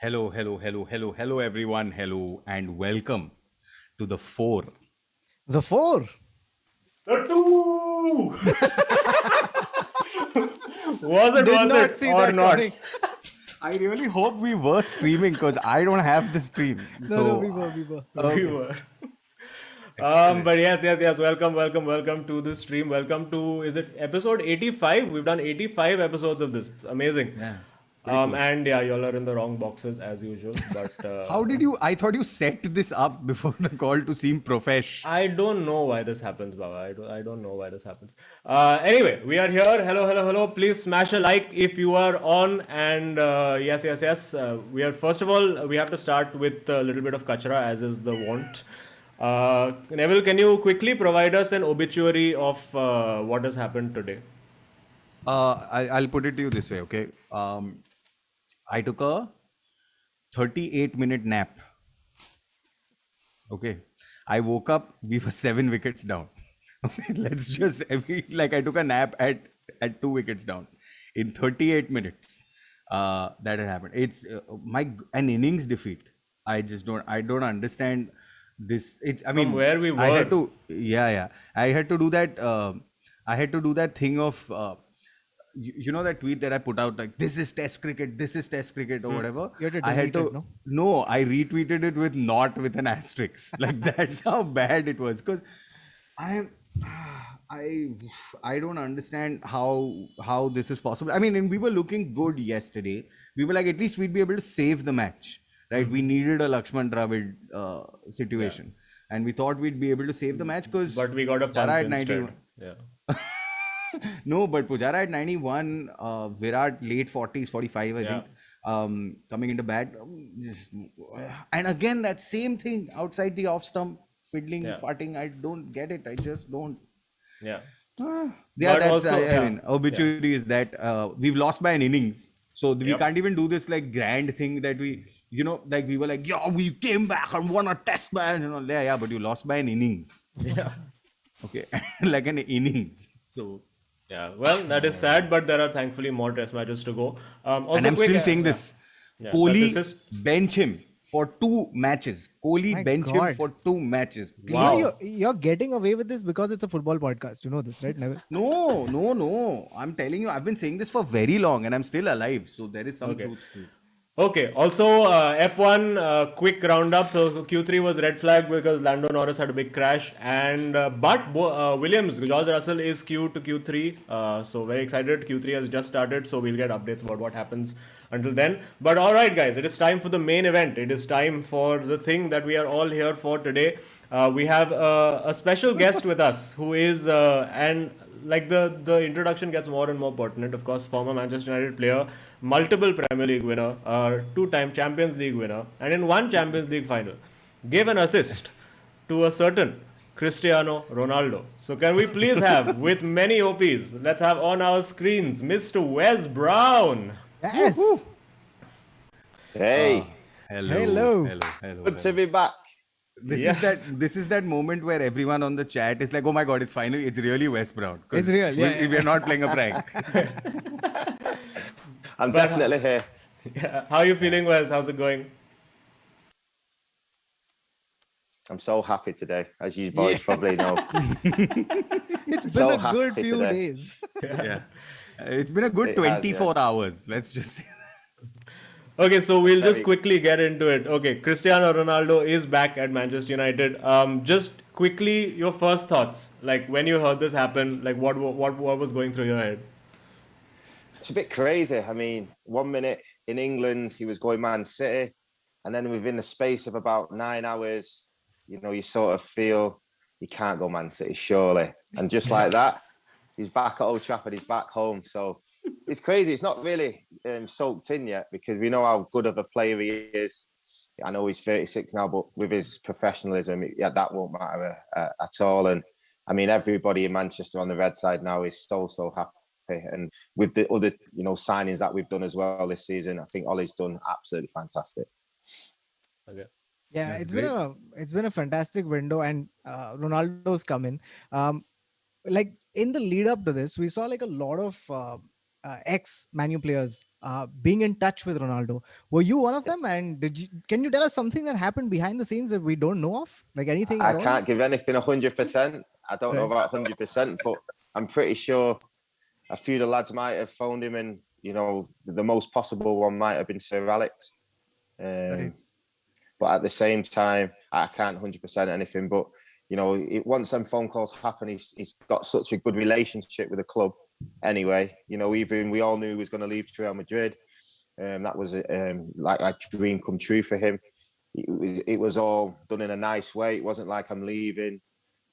Hello, everyone. Hello, and welcome to the four. The four. The two. Was it Did worth not it see or that not? coming. I really hope we were streaming because I don't have the stream. No, we were. We were. Excellent. But yes. Welcome to this stream. Welcome to, is it episode 85? We've done 85 episodes of this. It's amazing. Yeah, it's pretty cool. And yeah, y'all are in the wrong boxes as usual. But How did you? I thought you set this up before the call to seem profesh. I don't know why this happens, Baba. I don't know why this happens. Anyway, we are here. Hello. Please smash a like if you are on. And yes. We are, first of all, we have to start with a little bit of kachra, as is the want. Neville, can you quickly provide us an obituary of what has happened today? I'll put it to you this way, okay? I took a 38-minute nap. Okay. I woke up, we were 7 wickets down. Okay, I took a nap at 2 wickets down in 38 minutes. That had happened. It's an innings defeat. I don't understand this. From where we were. I had to, I had to do that. I had to do that thing of, you know that tweet that I put out, like, this is test cricket or whatever. You had to I had delete to, it, no, I retweeted it with not with an asterisk. Like, that's how bad it was. Because I don't understand how this is possible. I mean, and we were looking good yesterday. We were like, at least we'd be able to save the match, right? We needed a Lakshman Dravid situation, and we thought we'd be able to save the match because. But we got a Pujara punch at instead. 91. Yeah. No, but Pujara at 91, Virat late 40s, 45, I think, coming into bat. And again, that same thing outside the off stump, fiddling, farting. I don't get it. I just don't. Yeah. Yeah, But that's, also, I mean, obituary is that we've lost by an innings. So we can't even do this like grand thing that we, like we were like, yeah, we came back and won a test match. Yeah, but you lost by an innings. Yeah. Okay. Like an innings. So. Yeah, well, that is sad, but there are thankfully more test matches to go. Also And I'm quick, still saying this. Yeah, Kohli, this is- bench him for 2 matches. Kohli, My bench him God. for 2 matches. Please. Wow. You're getting away with this because it's a football podcast. You know this, right, Neville? No. I'm telling you, I've been saying this for very long and I'm still alive. So there is some truth to it. Okay, also F1 quick roundup. So Q3 was red flag because Lando Norris had a big crash, and but Williams, George Russell is Q to Q3. So very excited. Q3 has just started, so we'll get updates about what happens until then. But all right, guys, it is time for the main event. It is time for the thing that we are all here for today. We have a special guest with us who is and like the introduction gets more and more pertinent. Of course, former Manchester United player, multiple Premier League winner, 2-time Champions League winner, and in one Champions League final, gave an assist to a certain Cristiano Ronaldo. So can we please have, with many OPs, let's have on our screens, Mr. Wes Brown. Yes. Hey, Hello. good to be back. This is that moment where everyone on the chat is like, oh my God, it's really Wes Brown. 'Cause It's real, yeah. We're not playing a prank. I'm definitely here. Yeah. How are you feeling, Wes? How's it going? I'm so happy today, as you boys probably know. It's been So a good happy few today. days. Yeah. It's been a good It has, 24 hours. Let's just say. Okay, so we'll just Very- quickly get into it. Okay, Cristiano Ronaldo is back at Manchester United. Just quickly, your first thoughts, like when you heard this happen, like what was going through your head? It's a bit crazy. I mean, 1 minute in England, he was going Man City. And then within the space of about 9 hours, you sort of feel you can't go Man City, surely. And just like that, he's back at Old Trafford, he's back home. So it's crazy. It's not really soaked in yet because we know how good of a player he is. I know he's 36 now, but with his professionalism, that won't matter at all. And I mean, everybody in Manchester on the red side now is so happy. And with the other, signings that we've done as well this season, I think Ollie's done absolutely fantastic. Okay. Yeah, That's it's been a fantastic window, and Ronaldo's come in. Like in the lead up to this, we saw like a lot of ex-Man U players being in touch with Ronaldo. Were you one of them? And can you tell us something that happened behind the scenes that we don't know of? Like anything I at all? can't give anything 100%. I don't know about 100%, but I'm pretty sure a few of the lads might have phoned him, and the most possible one might have been Sir Alex. But at the same time, I can't 100% anything. But once them phone calls happen, he's got such a good relationship with the club. Anyway, even we all knew he was going to leave Real Madrid. That was like a dream come true for him. It was all done in a nice way. It wasn't like I'm leaving,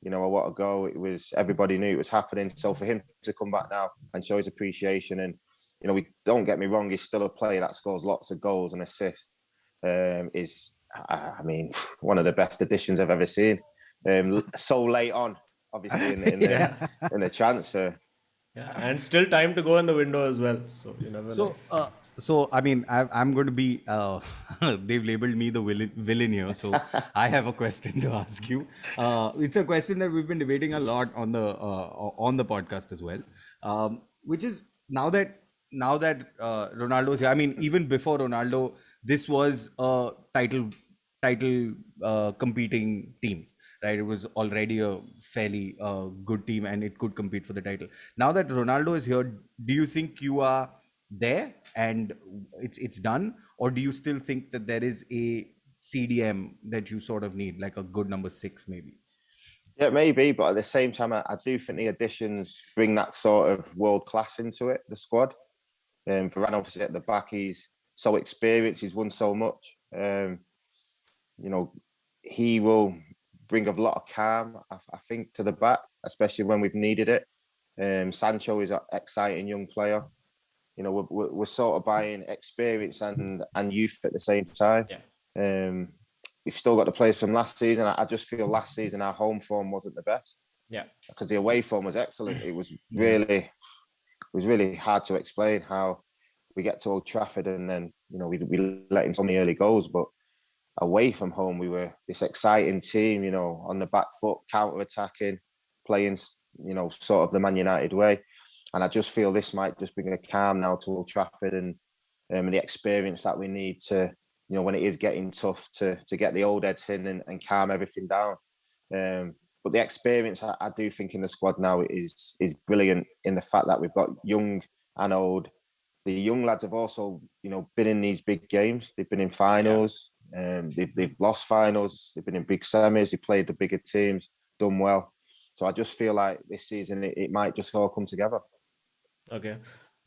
I want to go. It was, everybody knew it was happening. So for him to come back now and show his appreciation, and we don't get me wrong, he's still a player that scores lots of goals and assists. Is one of the best additions I've ever seen. So late on, obviously in the transfer. Yeah, and still time to go in the window as well. So you never know. So I mean, I'm going to be. They've labeled me the villain here, so I have a question to ask you. It's a question that we've been debating a lot on the podcast as well, which is now that Ronaldo's here. I mean, even before Ronaldo, this was a title competing team. Right, it was already a fairly good team, and it could compete for the title. Now that Ronaldo is here, do you think you are there and it's done, or do you still think that there is a CDM that you sort of need, like a good number 6 maybe? Yeah, maybe, but at the same time, I do think the additions bring that sort of world class into it, the squad. Varane obviously at the back, he's so experienced, he's won so much. He will bring a lot of calm, I think, to the back, especially when we've needed it. Sancho is an exciting young player. We're sort of buying experience and youth at the same time. Yeah. We've still got the players from last season. I just feel last season our home form wasn't the best. Yeah. Because the away form was excellent. It was really hard to explain how we get to Old Trafford and then we let in so many early goals, but away from home, we were this exciting team, on the back foot, counter-attacking, playing, sort of the Man United way. And I just feel this might just bring a calm now to Old Trafford and the experience that we need to, when it is getting tough to get the old heads in and calm everything down. But the experience I do think in the squad now is brilliant in the fact that we've got young and old. The young lads have also, been in these big games. They've been in finals. They've lost finals. They've been in big semis. They played the bigger teams, done well. So I just feel like this season it might just all come together. Okay.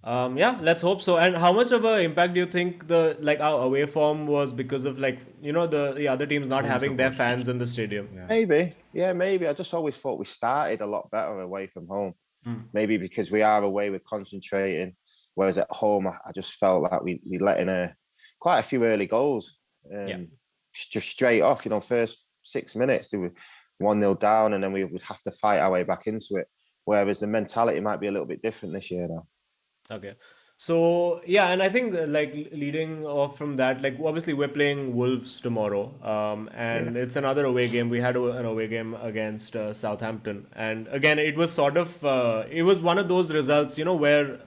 Let's hope so. And how much of an impact do you think our away form was because of the other teams not having their fans in the stadium? Yeah. Maybe. I just always thought we started a lot better away from home. Maybe because we are away, we're concentrating. Whereas at home, I just felt like we let in quite a few early goals. Just straight off, first 6 minutes, they were 1-0 down, and then we would have to fight our way back into it. Whereas the mentality might be a little bit different this year now. Okay. So, and I think leading off from that, obviously we're playing Wolves tomorrow, and it's another away game. We had an away game against Southampton, and again, it was sort of, it was one of those results, where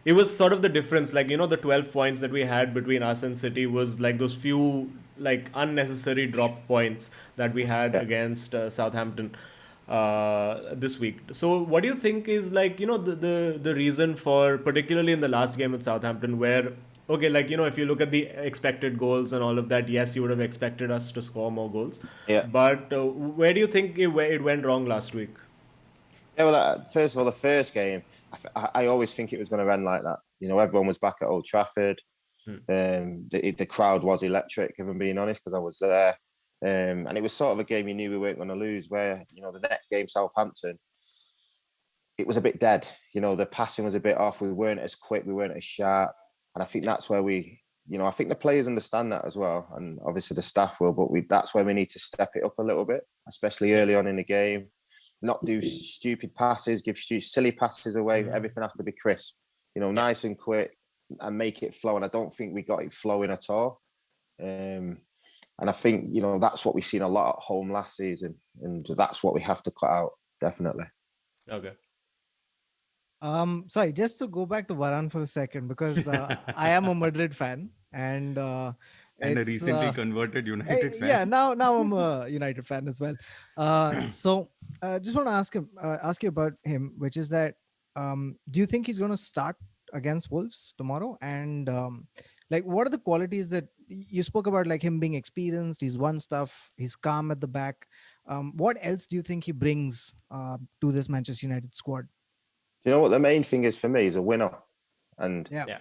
it was sort of the difference, the 12 points that we had between us and City was those few unnecessary drop points that we had against Southampton this week. So what do you think is the reason for, particularly in the last game at Southampton, where if you look at the expected goals and all of that, yes, you would have expected us to score more goals. But where do you think it went wrong last week? Yeah, well, first of all, the first game, I always think it was going to end like that. Everyone was back at Old Trafford. The crowd was electric, if I'm being honest, because I was there. And it was sort of a game you knew we weren't going to lose, where, the next game, Southampton, it was a bit dead. The passing was a bit off. We weren't as quick. We weren't as sharp. And I think that's where I think the players understand that as well. And obviously the staff will, but that's where we need to step it up a little bit, especially early on in the game. Not do stupid passes, give silly passes away. Everything has to be crisp, nice and quick, and make it flow. And I don't think we got it flowing at all. And I think, that's what we've seen a lot at home last season. And that's what we have to cut out, definitely. Okay. Sorry, just to go back to Varane for a second, because I am a Madrid fan, and And a it's recently converted United fan. yeah. Now I'm a United fan as well. So just want to ask you about him, which is that do you think he's going to start against Wolves tomorrow? And like, what are the qualities that you spoke about? Like him being experienced, he's won stuff, he's calm at the back. What else do you think he brings to this Manchester United squad? You know what the main thing is for me? Is a winner, and Yeah,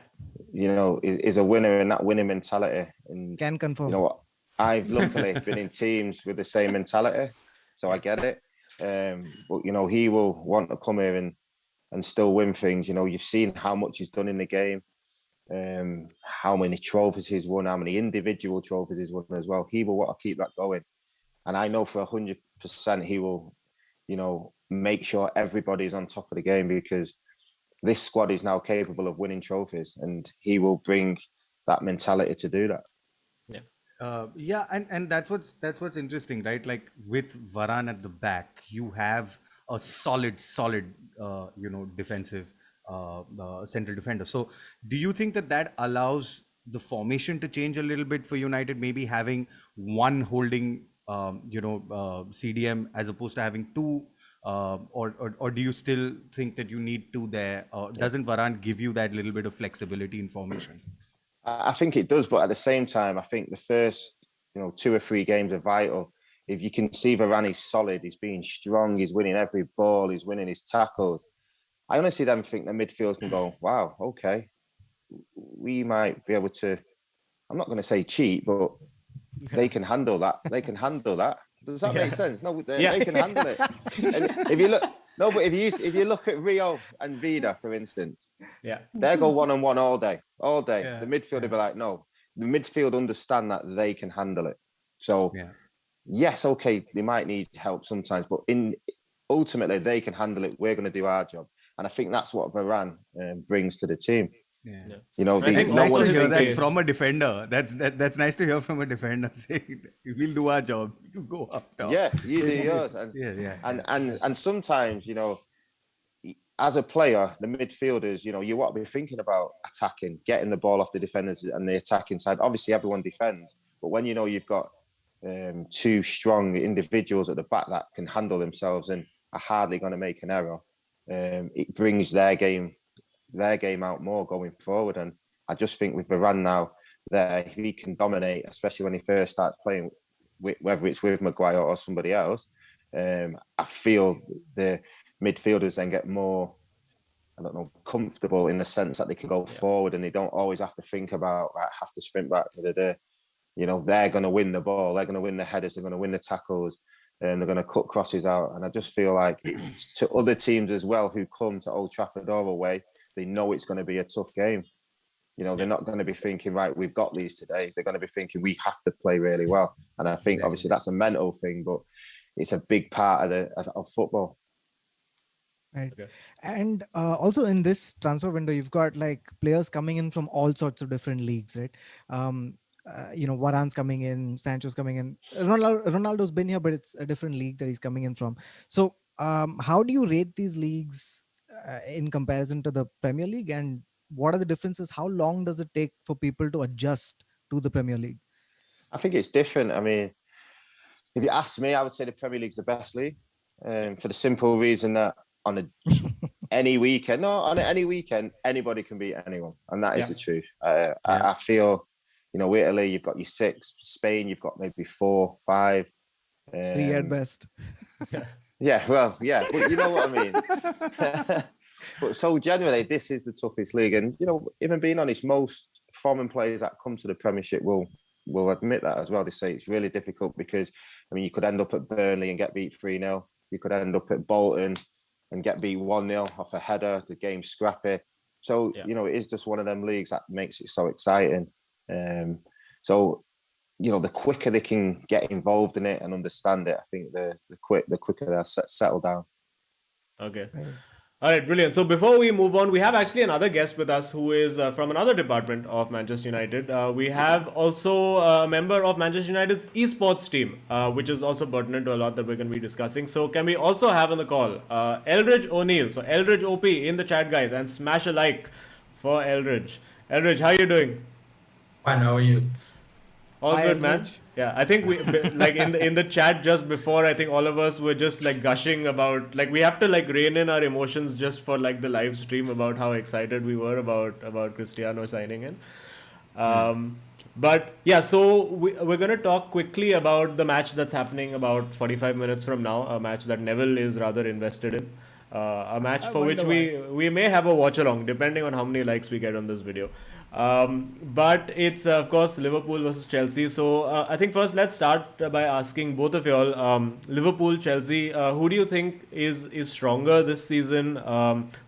is a winner and that winning mentality. And can confirm. you know what? I've luckily been in teams with the same mentality, so I get it. But he will want to come here and still win things. You've seen how much he's done in the game, how many trophies he's won, how many individual trophies he's won as well. He will want to keep that going, and I know for 100% he will, make sure everybody's on top of the game, because this squad is now capable of winning trophies, and he will bring that mentality to do that. Yeah, and that's what's interesting, right? Like with Varane at the back, you have a solid, defensive central defender. So, do you think that allows the formation to change a little bit for United? Maybe having one holding, CDM as opposed to having two, or do you still think that you need two there? Doesn't Varane give you that little bit of flexibility in formation? I think it does, but at the same time, I think the first 2 or 3 games are vital. If you can see Varane is solid, he's being strong, he's winning every ball, he's winning his tackles. I honestly then think the midfield can go, wow, okay, we might be able to, I'm not going to say cheat, but they can handle that. They can handle that. Does that make sense? No, they can handle it. And if you look, no, but if you look at Rio and Vida, for instance, they go one-on-one all day. Yeah. The midfield will be like, no, the midfield understand that they can handle it. So yes, okay, they might need help sometimes, but ultimately they can handle it. We're going to do our job, and I think that's what Varane brings to the team. It's nice to hear that from a defender. That's nice to hear from a defender saying, "We'll do our job. You go up top." Yeah, you do yours. And sometimes, as a player, the midfielders, you want to be thinking about attacking, getting the ball off the defenders and the attacking side. Obviously, everyone defends, but when you've got 2 strong individuals at the back that can handle themselves and are hardly going to make an error, it brings their game out more going forward. And I just think with Varane now, that he can dominate, especially when he first starts playing, whether it's with Maguire or somebody else. I feel the midfielders then get more, comfortable in the sense that they can go forward and they don't always have to think about, I have to sprint back. They're going to win the ball, they're going to win the headers, they're going to win the tackles, and they're going to cut crosses out. And I just feel like to other teams as well who come to Old Trafford or away, they know it's going to be a tough game. They're not going to be thinking, right, we've got these today. They're going to be thinking we have to play really well. And I think obviously that's a mental thing, but it's a big part of football. Right. Okay. And also in this transfer window, you've got like players coming in from all sorts of different leagues, right? Varane's coming in, Sancho's coming in. Ronaldo's been here, but it's a different league that he's coming in from. So how do you rate these leagues in comparison to the Premier League, and what are the differences? How long does it take for people to adjust to the Premier League? I think it's different. I mean, if you ask me, I would say the Premier League's the best league, for the simple reason that on any weekend, anybody can beat anyone, and that is the truth. I feel, Italy, you've got your 6, Spain, you've got maybe 4, 5, 3 at best. but you know what I mean. But so generally, this is the toughest league, and even being honest, most foreign players that come to the Premiership will admit that as well. They say it's really difficult because, you could end up at Burnley and get beat 3-0. You could end up at Bolton and get beat 1-0 off a header. The game's scrappy. So, it is just one of them leagues that makes it so exciting. So, the quicker they can get involved in it and understand it, I think the quicker they'll settle down. Okay. All right, brilliant. So before we move on, we have actually another guest with us who is from another department of Manchester United. We have also a member of Manchester United's eSports team, which is also pertinent to a lot that we're going to be discussing. So can we also have on the call Elridge O'Neil? So Elridge OP in the chat, guys, and smash a like for Elridge. Elridge, how are you doing? Fine, how are you? All Hi, good, man. Elridge. Yeah, I think we like in the chat just before. I think all of us were just like gushing about like we have to like rein in our emotions just for like the live stream about how excited we were about Cristiano signing in. But yeah, so we're gonna talk quickly about the match that's happening about 45 minutes from now. A match that Neville is rather invested in. A match for which we may have a watch along depending on how many likes we get on this video. But it's of course Liverpool versus Chelsea. So I think first let's start by asking both of y'all, Liverpool, Chelsea, who do you think is stronger this season?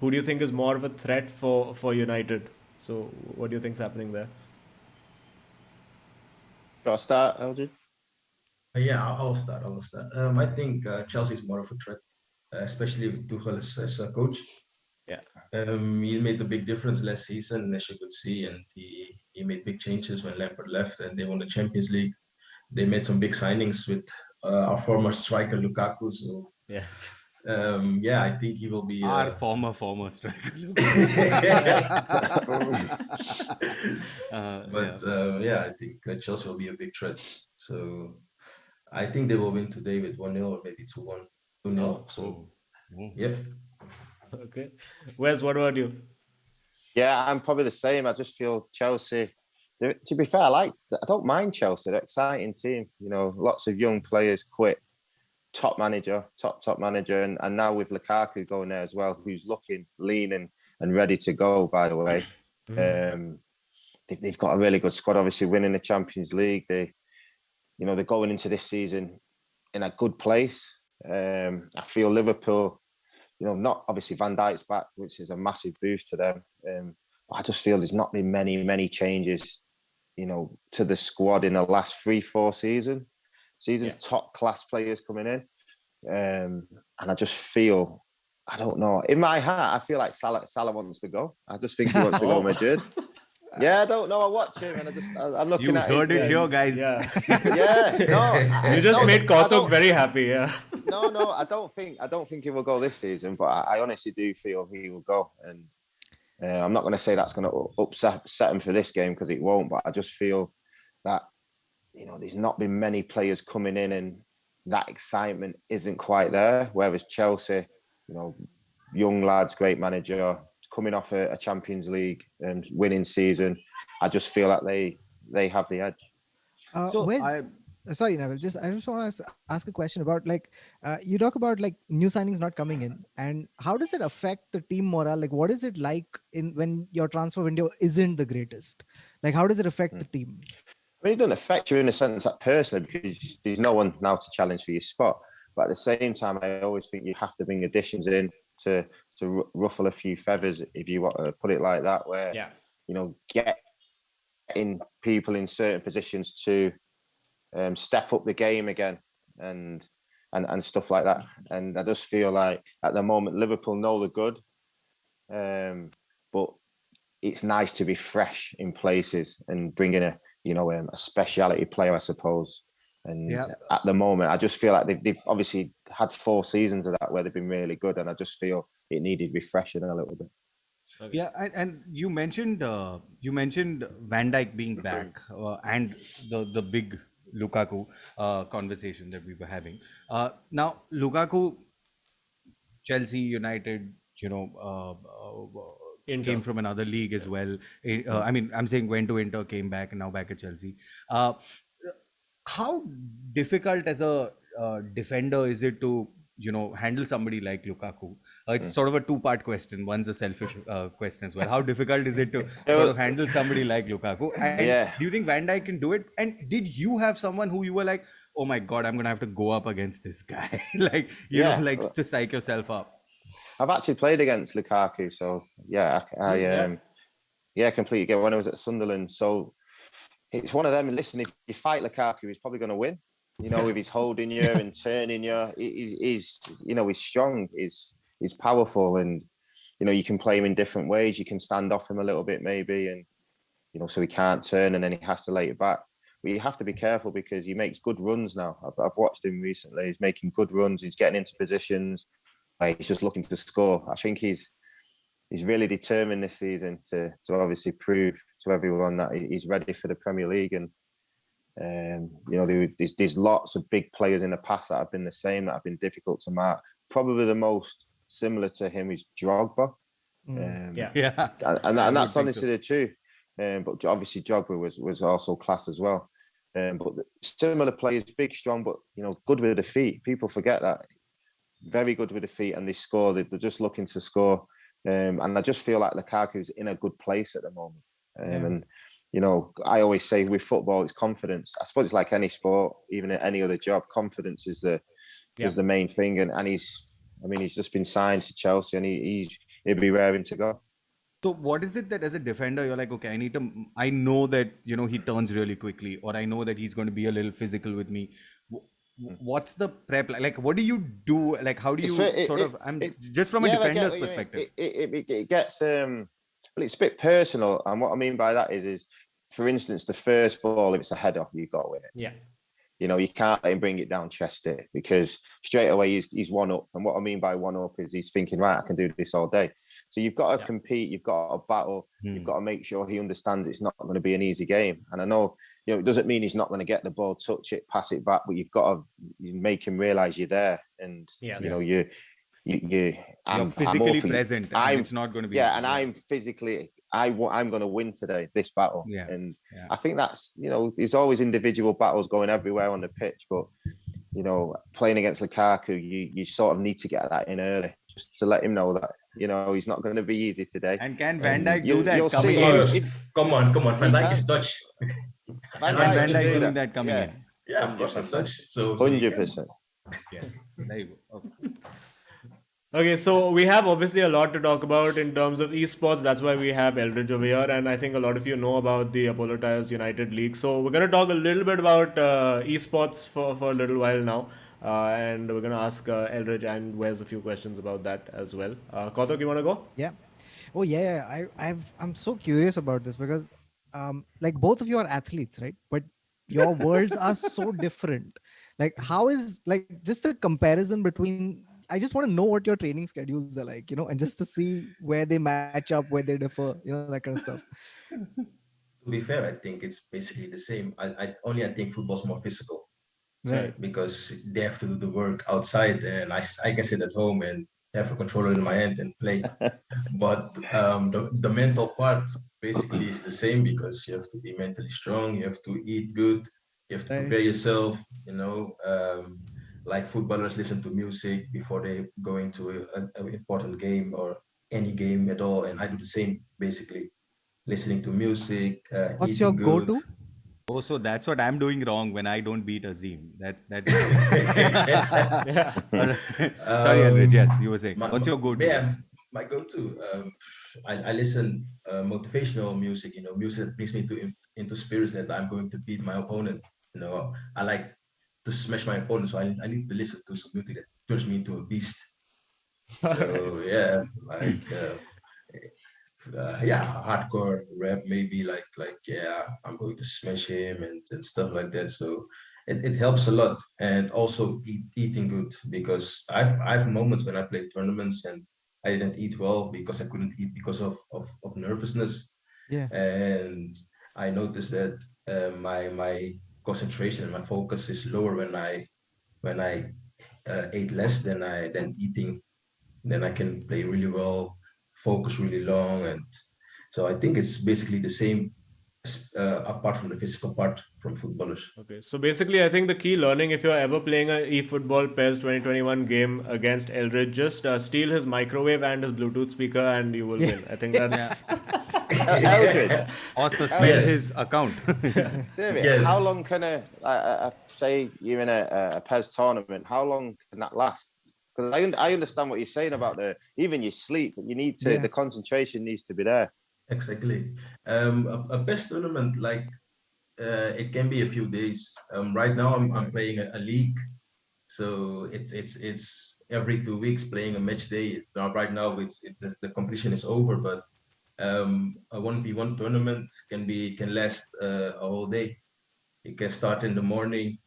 Who do you think is more of a threat for United? So what do you think's happening there? Got to start, LG? Yeah, I'll start. I think Chelsea is more of a threat, especially with Tuchel as a coach. Yeah. He made a big difference last season, as you could see, and he made big changes when Lampard left, and they won the Champions League. They made some big signings with our former striker Lukaku. So Yeah. yeah, I think he will be Our former striker. yeah, I think Chelsea will be a big threat. So I think they will win today with 1-0 or maybe 2-1, 2-0. So yep. Okay. Wes, what about you? Yeah, I'm probably the same. I just feel Chelsea. To be fair, I don't mind Chelsea. They're an exciting team. You know, lots of young players, quick, top manager, and now with Lukaku going there as well, who's looking lean and ready to go. By the way, they've got a really good squad. Obviously, winning the Champions League, they're going into this season in a good place. I feel Liverpool, not obviously Van Dijk's back, which is a massive boost to them. But I just feel there's not been many changes, to the squad in the last 3-4 seasons. Top class players coming in. And I just feel, I don't know, in my heart, I feel like Salah wants to go. I just think he wants to go to Madrid. Yeah, I don't know. I watch him and I'm looking at heard it here, guys. Yeah. No. You just made Kautuk very happy, yeah. No, I don't think he will go this season, but I honestly do feel he will go. And I'm not going to say that's going to upset him for this game because it won't, but I just feel that, there's not been many players coming in and that excitement isn't quite there. Whereas Chelsea, young lads, great manager, coming off a Champions League and winning season, I just feel like they have the edge. Sorry, Neville. I just want to ask a question about you talk about new signings not coming in, and how does it affect the team morale? Like, what is it like when your transfer window isn't the greatest? Like, how does it affect the team? I mean, it doesn't affect you in the sense that personally, because there's no one now to challenge for your spot. But at the same time, I always think you have to bring additions in to ruffle a few feathers, if you want to put it like that, where, getting people in certain positions to step up the game again and stuff like that. And I just feel like at the moment, Liverpool know they're good, but it's nice to be fresh in places and bring in a speciality player, I suppose. And at the moment, I just feel like they've obviously had 4 seasons of that where they've been really good, and I just feel it needed refreshing a little bit. Okay. Yeah, and you mentioned Van Dijk being back and the big Lukaku conversation that we were having. Now Lukaku, Chelsea, United, came from another league as well. I mean, I'm saying went to Inter, came back, and now back at Chelsea. How difficult as a defender is it to handle somebody like Lukaku? It's sort of a 2-part question. One's a selfish question as well. How difficult is it to sort of handle somebody like Lukaku? And do you think Van Dijk can do it? And did you have someone who you were like, oh my God, I'm going to have to go up against this guy? To psych yourself up? I've actually played against Lukaku, so I completely get it when I was at Sunderland. So it's one of them. And listen, if you fight Lukaku, he's probably going to win. If he's holding you and turning you, he's strong, he's powerful, and you can play him in different ways. You can stand off him a little bit maybe, and so he can't turn, and then he has to lay it back. But you have to be careful because he makes good runs now. I've watched him recently. He's making good runs. He's getting into positions. He's just looking to score. I think he's really determined this season to obviously prove to everyone that he's ready for the Premier League. And there's lots of big players in the past that have been the same, that have been difficult to mark. Probably the most similar to him is Drogba. Yeah. And that's honestly the truth. But obviously Drogba was also class as well. But similar players, big, strong, but good with the feet. People forget that. Very good with the feet, and they score. They're just looking to score. And I just feel like Lukaku's in a good place at the moment. And I always say with football, it's confidence. I suppose it's like any sport, even at any other job. Confidence is the main thing. And he's just been signed to Chelsea, and he'll be raring to go. So what is it that as a defender you're like, okay, I know that he turns really quickly, or I know that he's going to be a little physical with me. What's the prep like? What do you do? Like, how do you just from a defender's perspective? It gets well, it's a bit personal, and what I mean by that is for instance, the first ball, if it's a header, you've got to win it. Yeah. You can't let him bring it down chest it, because straight away he's one up. And what I mean by one up is he's thinking, right, I can do this all day. So you've got to compete, you've got to battle, you've got to make sure he understands it's not going to be an easy game. And I know, it doesn't mean he's not going to get the ball, touch it, pass it back, but you've got to make him realise you're there. And, you're physically present. It's not going to be easy. And I'm physically... I'm going to win today, this battle. And I think that's, there's always individual battles going everywhere on the pitch, but, playing against Lukaku, you sort of need to get that in early, just to let him know that, he's not going to be easy today. And can Van Dijk do that coming in? Come on. Van Dijk is Dutch. Van Dijk doing that coming in? Yeah, of course, I'm Dutch. So 100%. Yes. There you go. Okay. Okay, so we have obviously a lot to talk about in terms of esports. That's why we have Elridge over here, and I think a lot of you know about the Apollo Tyres United League. So we're going to talk a little bit about esports for a little while now, and we're going to ask Elridge and Wes a few questions about that as well. Kautuk, you want to go? Yeah. Oh yeah. I'm so curious about this because, like both of you are athletes, right? But your worlds are so different. Like, how is just the comparison between? I just want to know what your training schedules are like, and just to see where they match up, where they differ, that kind of stuff. To be fair, I think it's basically the same. I think football's more physical, right? Because they have to do the work outside, and I can sit at home and have a controller in my hand and play. But the mental part basically is the same, because you have to be mentally strong, you have to eat good, you have to prepare yourself, like footballers listen to music before they go into an important game or any game at all. And I do the same, basically. Listening to music, what's your good. go-to? Oh, so that's what I'm doing wrong when I don't beat Azim. That's Sorry, Elridge, yes, you were saying. What's your go-to? Yeah, my go-to. I listen motivational music, music that brings me into spirits that I'm going to beat my opponent. I like to smash my opponent, so I need to listen to some music that turns me into a beast. So yeah, hardcore rap, maybe like I'm going to smash him and stuff like that. So it helps a lot. And also eating good, because I've moments when I play tournaments and I didn't eat well because I couldn't eat because of nervousness. Yeah. And I noticed that my concentration and my focus is lower when I ate less than eating. Then I can play really well, focus really long, and so I think it's basically the same apart from the physical part from footballers. Okay, so basically I think the key learning, if you're ever playing a eFootball PES 2021 game against Elridge, just steal his microwave and his Bluetooth speaker and you will win. I think that's... Elridge. Or suspend his account. David, how long can say you're in a PES tournament, how long can that last? Because I understand what you're saying about even your sleep, you need to, the concentration needs to be there. Exactly. A PES tournament, it can be a few days. Right now I'm playing a league, so it's every 2 weeks playing a match day. Now, right now, the competition is over, but a 1v1 tournament can last a whole day. You can start in the morning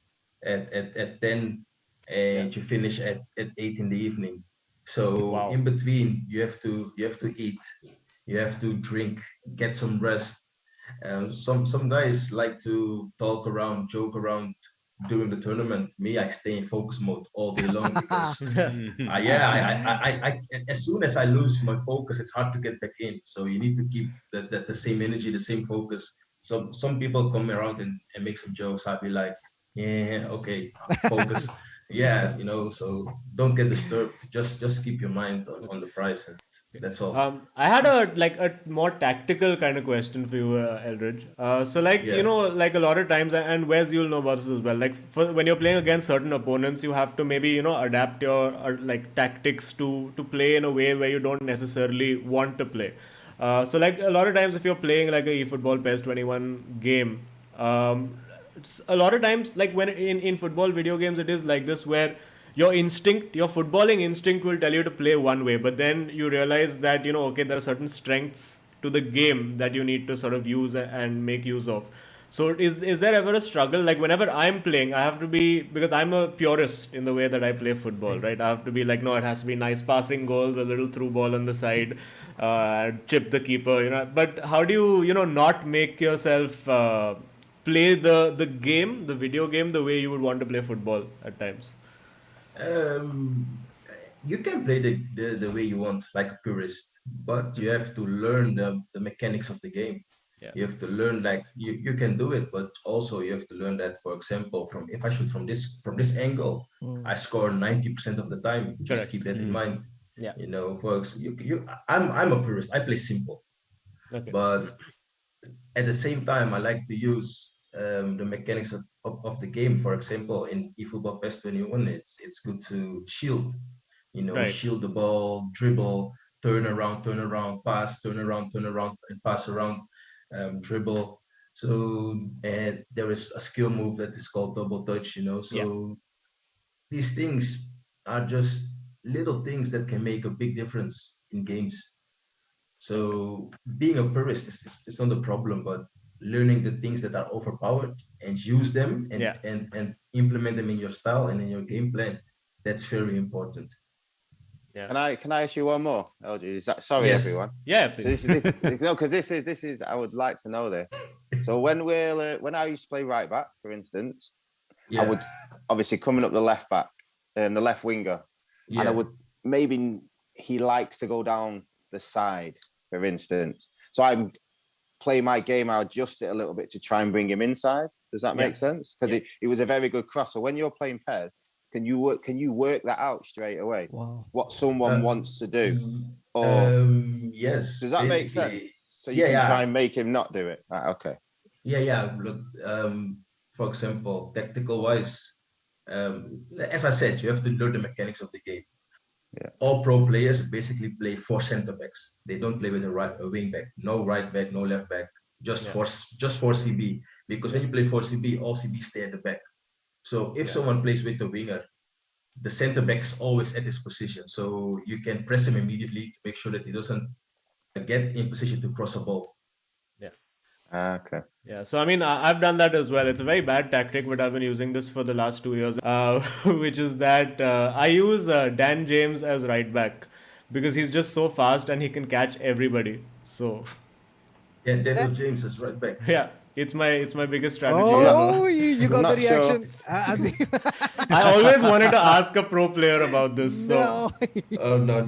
at 10 and you finish at 8 in the evening. So Wow. in between you have to eat, you have to drink, get some rest. Some guys like to talk around, joke around during the tournament. Me, I stay in focus mode all day long because as soon as I lose my focus, it's hard to get back in. So you need to keep the same energy, the same focus. So some people come around and make some jokes. I'll be like, yeah, okay, focus. Yeah, so don't get disturbed. Just keep your mind on the prize, and that's all. I had a more tactical kind of question for you, Elridge. So Yeah. like a lot of times, and Wes, you'll know about this as well. Like when you're playing against certain opponents, you have to maybe adapt your like tactics to play in a way where you don't necessarily want to play. So like a lot of times, if you're playing like a eFootball PES 21 game, a lot of times like when in football video games, it is like this where your footballing instinct will tell you to play one way, but then you realize that okay, there are certain strengths to the game that you need to sort of use and make use of. So is there ever a struggle, like whenever I'm playing, I have to be, because I'm a purist in the way that I play football, right? I have to be like, no, it has to be nice passing goals, a little through ball on the side, chip the keeper, but how do you not make yourself play the game, the video game, the way you would want to play football at times? Um, you can play the way you want, like a purist, but you have to learn the mechanics of the game. Yeah. You have to learn, like you can do it, but also you have to learn that, for example, if I shoot from this angle, I score 90% of the time. Just Correct. keep that in mind. Yeah. Folks, I'm a purist. I play simple, Okay. but at the same time, I like to use the mechanics of the game. For example, in eFootball PES 21, it's good to shield, Right. shield the ball, dribble, turn around, pass, turn around, and pass around, dribble. So there is a skill move that is called double touch. So these things are just little things that can make a big difference in games. So being a purist is not a problem, but learning the things that are overpowered and use them and, Yeah. and implement them in your style and in your game plan, that's very important. Yeah. Can I ask you one more? LG? Is that sorry, Yes. everyone? Yeah, So please. because this is I would like to know this. So when I used to play right back, for instance, I would obviously coming up the left back and the left winger, and I would maybe he likes to go down the side, for instance. So I play my game, I adjust it a little bit to try and bring him inside. Does that make sense? Because it was a very good cross. So when you're playing PES, can you work that out straight away? Wow. What someone wants to do? Or Yes. does that make basically, sense? So you can try and make him not do it. Right, okay. Yeah. Look, for example, tactical wise, as I said, you have to learn the mechanics of the game. Yeah. All pro players basically play 4 center backs. They don't play with a wing back. No right back, no left back. Just for CB. Because when you play 4 CB, all CB stay at the back. So if someone plays with the winger, the center back is always at his position. So you can press him immediately to make sure that he doesn't get in position to cross a ball. Okay. Yeah, so I mean, I've done that as well. It's a very bad tactic, but I've been using this for the last 2 years, which is that I use Dan James as right back because he's just so fast and he can catch everybody. So Yeah, Daniel James is right back. yeah, it's my biggest strategy. Oh, you got the not sure. reaction. Azim. I always wanted to ask a pro player about this. So No, Oh no.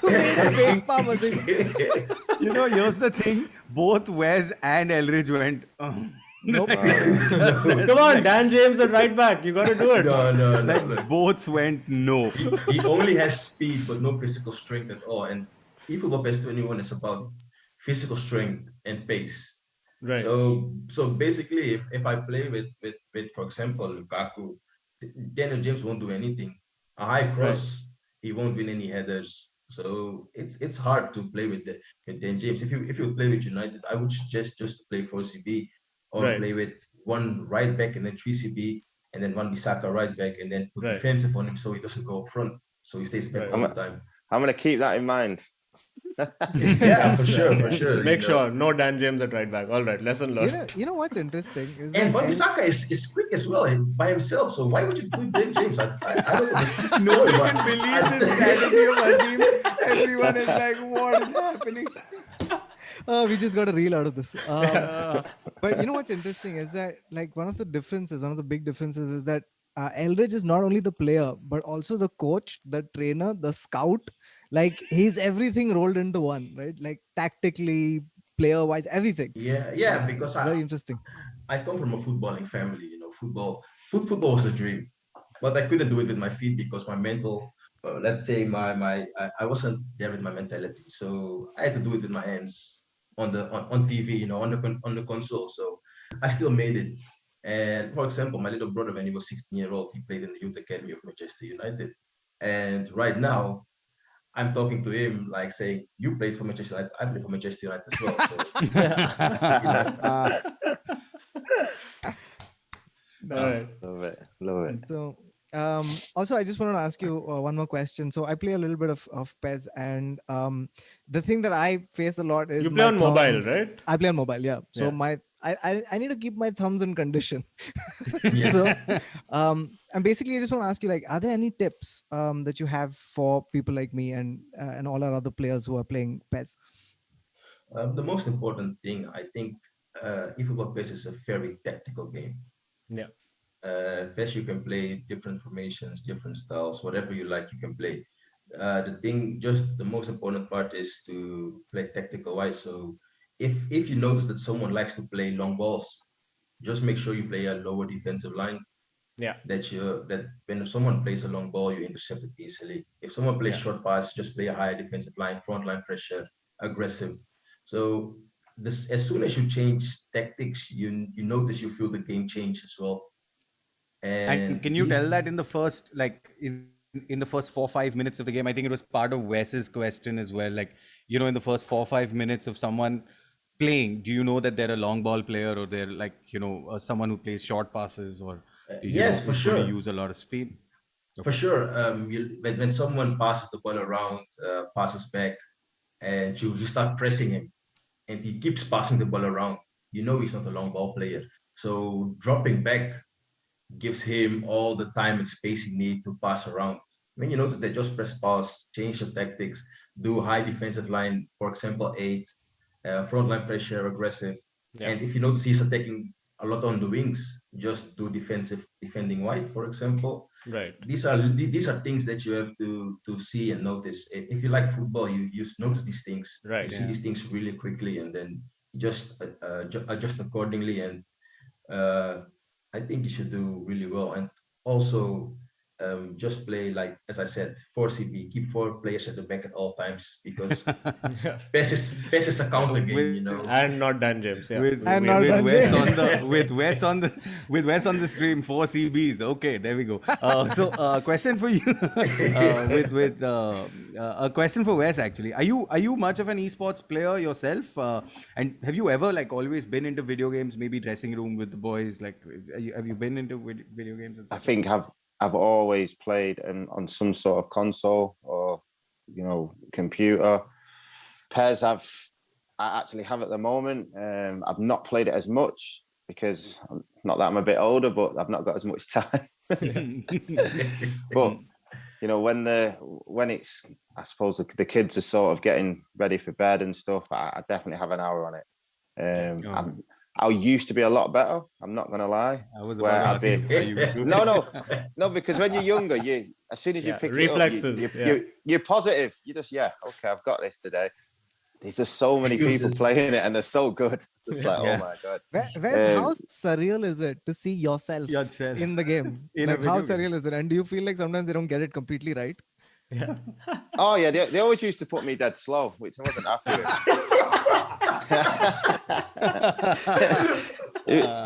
you made a face palm, Azim. Here's the thing. Both Wes and Elridge went, Nope. come on, Dan James at right back. You got to do it. No. both went no. He only has speed but no physical strength at all. And eFootball PES 21 is about physical strength and pace. Right. So basically, if I play with for example Lukaku, Daniel James won't do anything. A high cross, he won't win any headers. So it's hard to play with Dan James. If you play with United, I would suggest just to play 4 CB or play with one right back and then 3 CB and then Wan-Bissaka right back, and then put Right. defensive on him so he doesn't go up front, so he stays back all the time. I'm gonna keep that in mind. Yeah, for sure. Just make you know. sure no Dan James at right back. All right, lesson learned. You know what's interesting is And that Wan-Bissaka is quick as well by himself. So why would you put Dan James? I don't understand. No I can believe this strategy of Azim. Everyone is like, what is happening? we just got a reel out of this. But you know what's interesting is that like one of the big differences is that Elridge is not only the player but also the coach, the trainer, the scout. Like he's everything rolled into one, right? Like tactically, player-wise, everything. Yeah, because it's very interesting. I come from a footballing family. You know, football was a dream, but I couldn't do it with my feet because my mental, let's say I wasn't there with my mentality, so I had to do it with my hands on TV, you know, on the console. So I still made it. And for example, my little brother, when he was 16 years old, he played in the youth academy of Manchester United, and right now I'm talking to him like saying, "You played for Manchester United. I played for Manchester United as well." So, Love it. So also I just want to ask you one more question. So I play a little bit of PES, and the thing that I face a lot is You play on mobile, right? I play on mobile, yeah. So Yeah. I need to keep my thumbs in condition. Yeah. So and basically I just want to ask you, like, are there any tips that you have for people like me and all our other players who are playing PES? The most important thing, I think, eFootball PES is a very tactical game. Yeah. PES, you can play different formations, different styles, whatever you like, you can play. The most important part is to play tactical wise. So if you notice that someone likes to play long balls, just make sure you play a lower defensive line. Yeah. That when someone plays a long ball, you intercept it easily. If someone plays short pass, just play a higher defensive line, front line pressure, aggressive. So this, as soon as you change tactics, you notice you feel the game change as well. And can you tell that in the first, like in the first 4-5 minutes of the game? I think it was part of Wes's question as well. Like, you know, in the first 4-5 minutes of someone playing, do you know that they're a long ball player, or they're like, you know, someone who plays short passes, or yes, for sure, use a lot of speed? For sure. When someone passes the ball around, passes back, and you start pressing him, and he keeps passing the ball around, you know he's not a long ball player. So dropping back gives him all the time and space he needs to pass around. When you notice that, just press pause, change your tactics, do high defensive line, for example, 8, front line pressure, aggressive. Yeah. And if you notice he's attacking a lot on the wings, just do defending wide, for example. Right. These are things that you have to see and notice. If you like football, you notice these things. Right. You see these things really quickly, and then just adjust accordingly. And I think you should do really well. And also, just play, like, as I said, 4CB. Keep 4 players at the back at all times, because PES is a counter game, you know. And not Dan James. Yeah. With Wes on the stream, 4 CBs. Okay, there we go. So question for you, a question for Wes actually. Are you much of an esports player yourself? And have you ever, like, always been into video games? Maybe dressing room with the boys. Like, have you been into video games? And stuff? I think I've always played on some sort of console or, you know, computer. PES I actually have at the moment. I've not played it as much because, not that I'm a bit older, but I've not got as much time. But you know, when it's, I suppose the kids are sort of getting ready for bed and stuff, I definitely have an hour on it. I used to be a lot better. I'm not gonna lie. I was about to ask you, No, because when you're younger, as soon as you pick reflexes, it up, you're positive. You just, okay, I've got this today. There's just so many people playing it, and they're so good. Just like, oh my god. Wes, how surreal is it to see yourself in the game? Like, how surreal is it? And do you feel like sometimes they don't get it completely right? Yeah. Oh yeah, they always used to put me dead slow, which I wasn't happy with.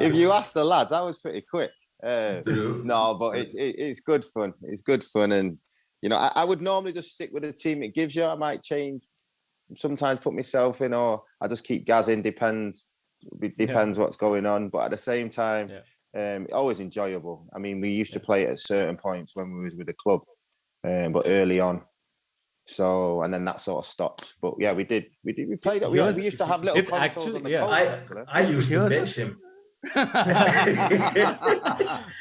If you ask the lads, I was pretty quick. No, but it's good fun. It's good fun, and you know, I would normally just stick with the team it gives you. I might change, sometimes put myself in, or I just keep gazzing. Depends what's going on. But at the same time, Always enjoyable. I mean, we used to play at certain points when we was with the club, but early on. So, and then that sort of stopped. But yeah, we played it. We used to have little It's consoles actually- on the yeah. coast, actually. I used to bench him.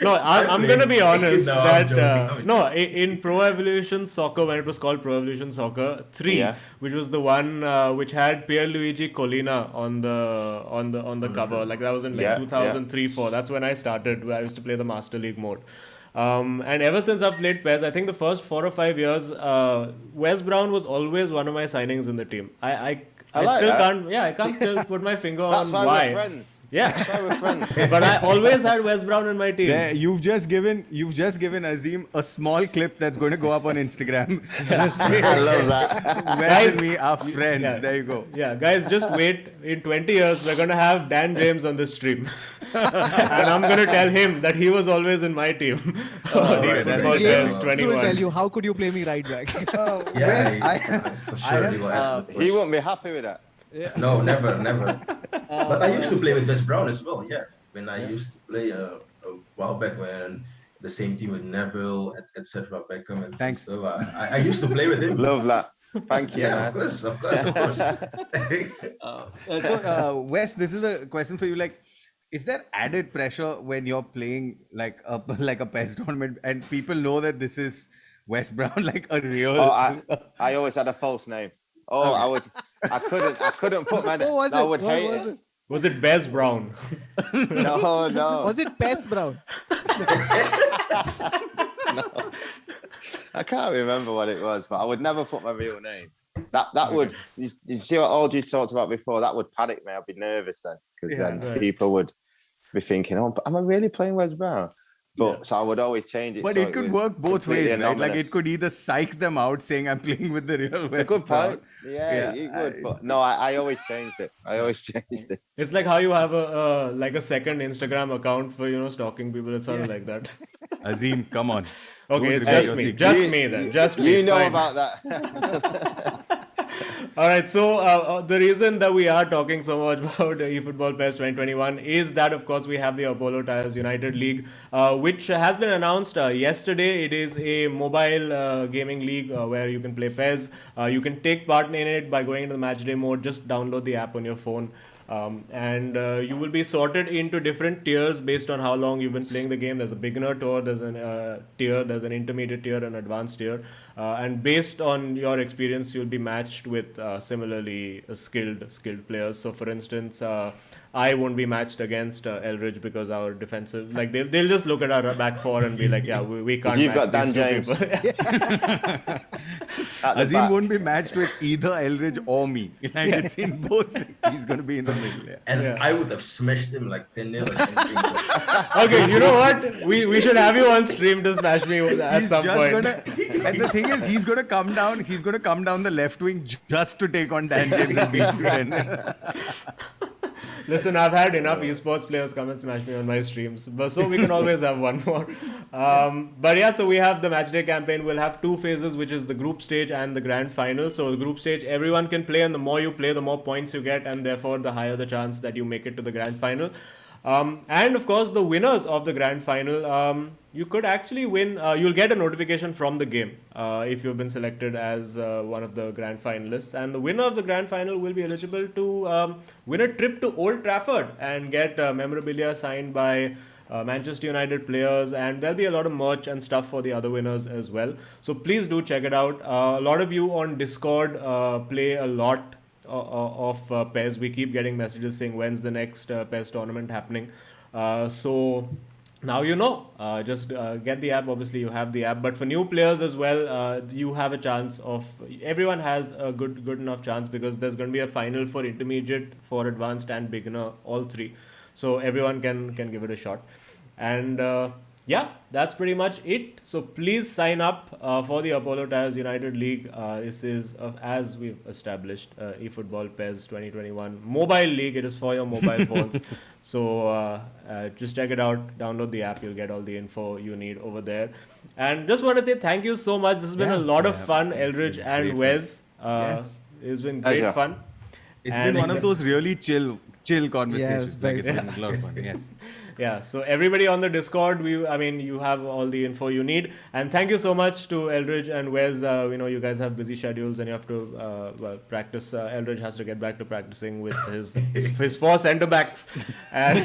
No, I'm gonna be honest No, I'm that joking. in Pro Evolution Soccer, when it was called Pro Evolution Soccer 3, Yeah. which was the one which had Pierluigi Collina on the cover, like that was in like Yeah, 2003-4. That's when I started. I used to play the Master League mode. And ever since I've played PES, I think the first 4 or 5 years, Wes Brown was always one of my signings in the team. I like still that. I can't still put my finger That's on why why. we're friends. Yeah. That's why we're friends. But I always had Wes Brown in my team. There, you've just given Azim a small clip that's going to go up on Instagram. I love that. Wes Guys, and me are friends. yeah. There you go. Yeah, guys, just wait. In 20 years, we're going to have Dan James on this stream. And I'm going to tell him that he was always in my team. right, that's Football James Players will 21. tell you, how could you play me right back? For sure he will ask the He question. won't be happy with that. No, never. But I used to play with Wes Brown as well. Yeah, when I used to play a while back when the same team with Neville, etc. Beckham and Thanks. stuff. I used to play with him. Love that. Thank you, Yeah, man. of course. So, Wes, this is a question for you. Like, is there added pressure when you're playing like a PES tournament and people know that this is Wes Brown, like a real? Oh, I always had a false name. Oh, I couldn't put my name. What was I it? would What hate was it. it? Was it Bez Brown? No. Was it PES Brown? I can't remember what it was, but I would never put my real name. That would, you see what Audrey talked about before, that would panic me. I'd be nervous then, because then Right. people would be thinking, oh, but am I really playing Wes Brown? But so I would always change it. But so it could was work both completely ways, right? Like anonymous. it could either psych them out saying I'm playing with the real Wes It's a good Brown. point. Yeah, it would. But no, I always changed it. It's like how you have a second Instagram account for stalking people. It sounded like that. Azim, come on. Okay, Don't it's reveal just your me. secret. Just me then. Just me. You know Fine. about that. All right, so the reason that we are talking so much about eFootball PES 2021 is that, of course, we have the Apollo Tyres United League, which has been announced yesterday. It is a mobile gaming league where you can play PES. You can take part in it by going into the matchday mode. Just download the app on your phone. And you will be sorted into different tiers based on how long you've been playing the game. There's a beginner tour, there's an tier, there's an intermediate tier, and advanced tier. And based on your experience, you'll be matched with similarly skilled players. So, for instance, I won't be matched against Elridge because our defensive, like they'll just look at our back four and be like, yeah, we can't You've match got these Dan two James. people. At the Azim back. won't be matched with either Elridge or me. Like it's in both. He's going to be in the middle. Yeah. And Yeah. I would have smashed him like 10-0 or something. Okay, you know what? We should have you on stream to smash me at He's some just point. gonna, and the thing is, he's gonna come down. He's gonna come down the left wing just to take on Dan James and beat you. And Listen, I've had enough esports players come and smash me on my streams, but so we can always have one more. But yeah, so we have the matchday campaign. We'll have two phases, which is the group stage and the grand final. So the group stage, everyone can play, and the more you play, the more points you get, and therefore the higher the chance that you make it to the grand final. And of course, the winners of the grand final, you could actually win. You'll get a notification from the game if you've been selected as one of the grand finalists. And the winner of the grand final will be eligible to win a trip to Old Trafford and get memorabilia signed by Manchester United players. And there'll be a lot of merch and stuff for the other winners as well. So please do check it out. A lot of you on Discord play a lot of PES. We keep getting messages saying when's the next PES tournament happening. So now you know. Just get the app. Obviously, you have the app. But for new players as well, you have a chance of. Everyone has a good enough chance because there's going to be a final for intermediate, for advanced, and beginner, all three. So everyone can give it a shot. And yeah, that's pretty much it. So please sign up for the Apollo Tyres United League. This is, as we've established, eFootball PES 2021 mobile league. It is for your mobile phones. So just check it out. Download the app. You'll get all the info you need over there. And just want to say thank you so much. This has been a lot of fun, Elridge and Wes. Yes. It's been great Pleasure. fun. it's And- been one of those really chill chill conversations. Yes, Like very it's a lot of fun. Yes. Yeah, so everybody on the Discord, you have all the info you need. And thank you so much to Elridge and Wes. You guys have busy schedules and you have to practice. Elridge has to get back to practicing with his four centre backs. And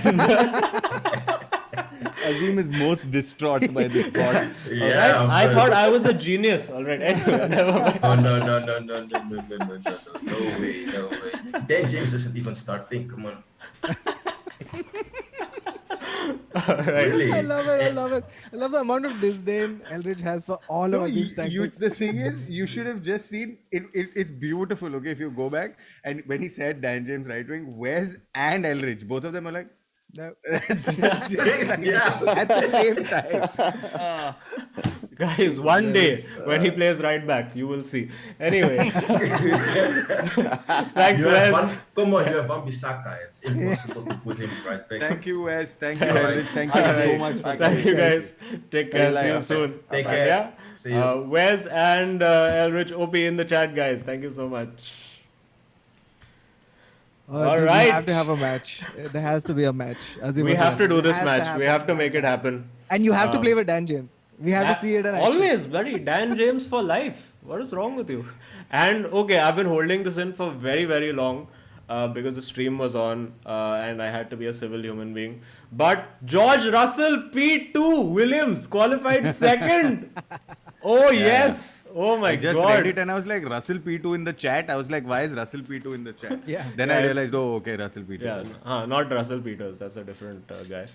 Azim is most distraught by this thought. Yeah, I but- thought I was a genius. All right, anyway, never mind. Oh, no way. Dan James doesn't even start pink. Come on. Really? I love it. I love the amount of disdain Elridge has for all of Azim's tactics. The thing is, you should have just seen it. It's beautiful. Okay, if you go back and when he said Dan James right wing, Wes and Elridge, both of them are like. No. It's just like, Yeah. at the same time. Guys, one day when he plays right back, you will see. Anyway, thanks, You have Wes. you have Van Bissaka. It's impossible to put him right back. Thank you, Wes. Thank you, Alright. Elridge. Thank you so much for Thank you, guys. Take care. See you later. soon. Take Bye. care. Yeah. See you. Wes and Elridge OP in the chat, guys. Thank you so much. All right. We have to have a match. There has to be a match. Azim We was have to saying. do It this has match. happen. We have to make it happen. And you have to play with Dan James. We have to see it in action. Always, bloody Dan James for life. What is wrong with you? And okay, I've been holding this in for very, very long because the stream was on and I had to be a civil human being. But George Russell P2 Williams qualified second. Oh, yes. Oh, my I just God. read it and I was like, Russell P2 in the chat. I was like, why is Russell P2 in the chat? Yeah. Then I Yes. realized, oh, okay, Russell P2. Yeah, not Russell Peters. That's a different guy.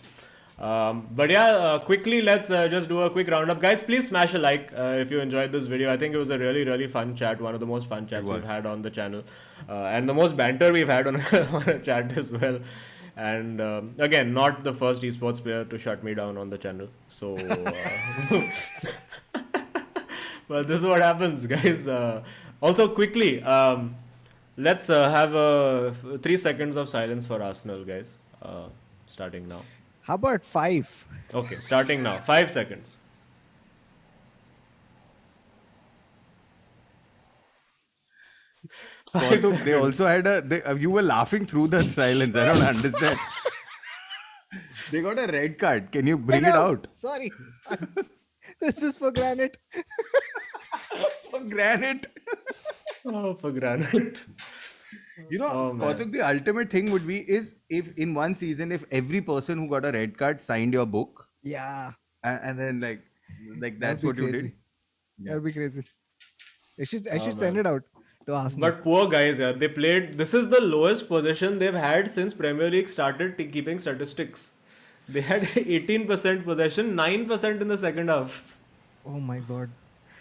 But yeah, quickly, let's just do a quick roundup. Guys, please smash a like if you enjoyed this video. I think it was a really, really fun chat. One of the most fun chats we've had on the channel. And the most banter we've had on a chat as well. And again, not the first esports player to shut me down on the channel. So, but this is what happens, guys. Also, quickly, let's have 3 seconds of silence for Arsenal, guys. Starting now. How about 5? Okay, starting now. 5 seconds. Kautuk, they also had you were laughing through the silence. I don't understand. They got a red card. Can you bring it out? Sorry. This is for granite. For granite. Oh, for granted. You know, Oh, man. Kautuk, the ultimate thing would be is if in one season, if every person who got a red card signed your book, Yeah. and then like that's That'd what be you crazy. did. That'd be crazy. I should send it out to Arsenal. But poor guys, yeah, they played. This is the lowest possession they've had since Premier League started keeping statistics. They had 18% possession, 9% in the second half. Oh my God.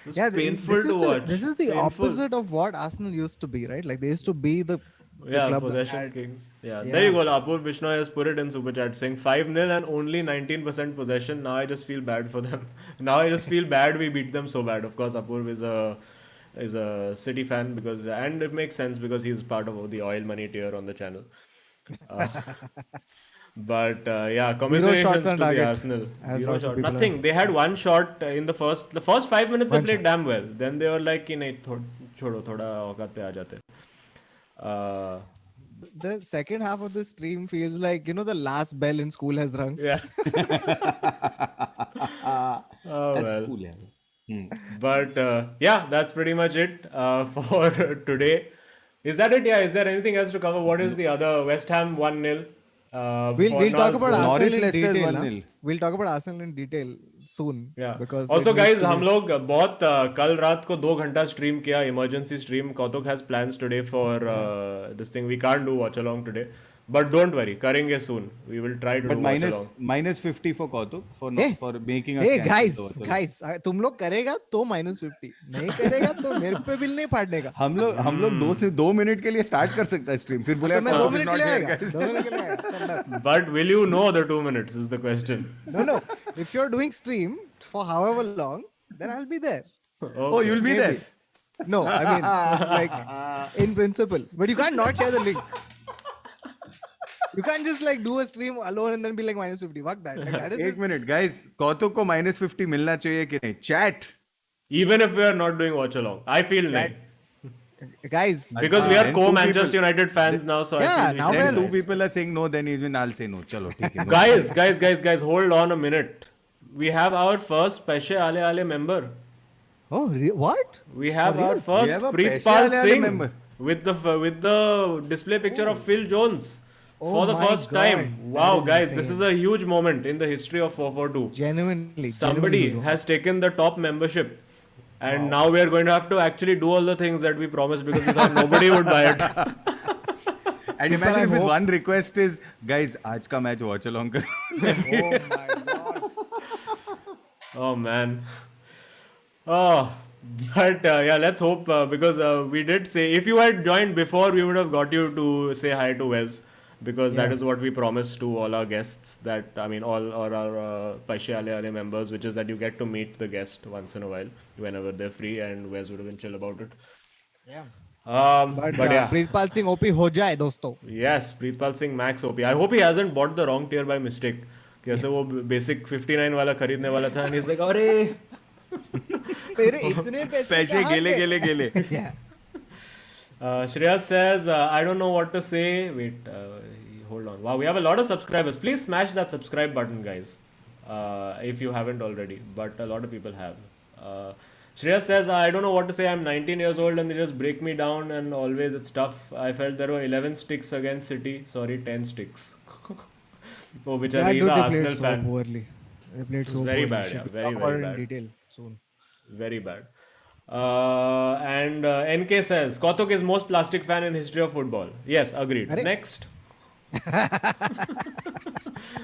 It was Yeah, painful to watch. This is the Painful. opposite of what Arsenal used to be, right? Like they used to be the Yeah, club that possession had- kings. Yeah, Yeah. there you go. Apur Vishnoy has put it in super chat saying 5-0 and only 19% possession. Now I just feel bad for them. Now I just feel bad we beat them so bad. Of course, Apur is a City fan and it makes sense because he's part of the oil money tier on the channel. But yeah, commiserations on to the target, Arsenal. as Zero lots of shot. people Nothing. They had one shot in the first 5 minutes. They One played shot. damn well. Then they were like, कि नहीं छोड़ो थोड़ा औकात पे आ जाते. The second half of the stream feels like, the last bell in school has rung. Yeah. Oh, That's well. cool, yeah. But yeah, that's pretty much it for today. Is that it? Yeah. Is there anything else to cover? What is the other? West Ham 1-0. We'll talk about Arsenal Norwich in Leicester is detail. 1-0. Huh? We'll talk about Arsenal in detail soon. Yeah. Because Also, it needs guys, to हम be- लोग बहुत कल रात को 2 घंटा stream किया emergency stream. Kautuk has plans today for this thing. We can't do watch along today, but don't worry, करेंगे soon. We will try to But do watch along. minus 50 for Kautuk for Hey. for making us Hey cancel the guys, तुम लोग करेगा तो -50, नहीं करेगा तो मेरे पे बिल नहीं फाड़ने का. हम लोग 2 से 2 मिनट के लिए स्टार्ट कर सकता है स्ट्रीम फिर बोले तो मैं 2 Kautuk is मिनट के not लिए here, आएगा. guys. 2 मिनट के लिए आएगा. Shut up. But will you know the 2 minutes is the question. No. If you're doing stream for however long, then I'll be there. Oh, you'll be there. No, I mean, like in principle. But you can't not share the link. You can't just like do a stream alone and then be like -50. Fuck that. Like, that is एक just, minute guys, Kautuk को -50 मिलना चाहिए कि नहीं? Chat. Even if we are not doing watch along, I feel नहीं. guys. Because we are then co-Manchester United fans now, so Yeah, I feel we now should Then be two nice. people are saying no, then even I'll say no. Chalo, theek hai, no. Guys, hold on a minute. We have our first Peshe Ale Ale member. Oh, what? We have For our real? first We have a Preetpal Peshe Ale Ale Singh member. with the display picture of Phil Jones Oh for the my first God, time. that Wow, is guys, this is insane. a huge moment in the history of 442. Genuinely. Somebody genuinely has taken the top membership. And now we are going to have to actually do all the things that we promised because we thought nobody would buy it. And imagine if his one request is, guys, aaj ka match watch along kar. Oh my God. Oh man. Oh, but yeah, let's hope because we did say if you had joined before, we would have got you to say hi to Wes because that Yeah. is what we promised to all our guests. That I mean, all or our Paishe Ale Ale members, which is that you get to meet the guest once in a while whenever they're free, and Wes would have been chill about it. Yeah. But yeah. Preetpal Singh OP ho jaye, dosto. Yes, Preetpal Singh Max OP. I hope he hasn't bought the wrong tier by mistake. कैसे वो basic 59 वाला खरीदने वाला था and he's like अरे तेरे इतने पैसे पैसे कहाँ गेले थे? गेले गेले. Yeah. Shreyas says I don't know what to say. Wait, hold on. Wow, we have a lot of subscribers. Please smash that subscribe button, guys, if you haven't already. But a lot of people have. Shreyas says I don't know what to say. I'm 19 years old and they just break me down and always it's tough. I felt there were 11 sticks against City. Sorry, 10 sticks. Oh, which Yeah, are dude, a they Arsenal played so fan. poorly. They played so Very poorly. bad, Shit. yeah, We'll very, talk very about it bad. in detail soon. Very bad. And NK says Kautuk is most plastic fan in history of football. Yes, agreed. Arre. Next.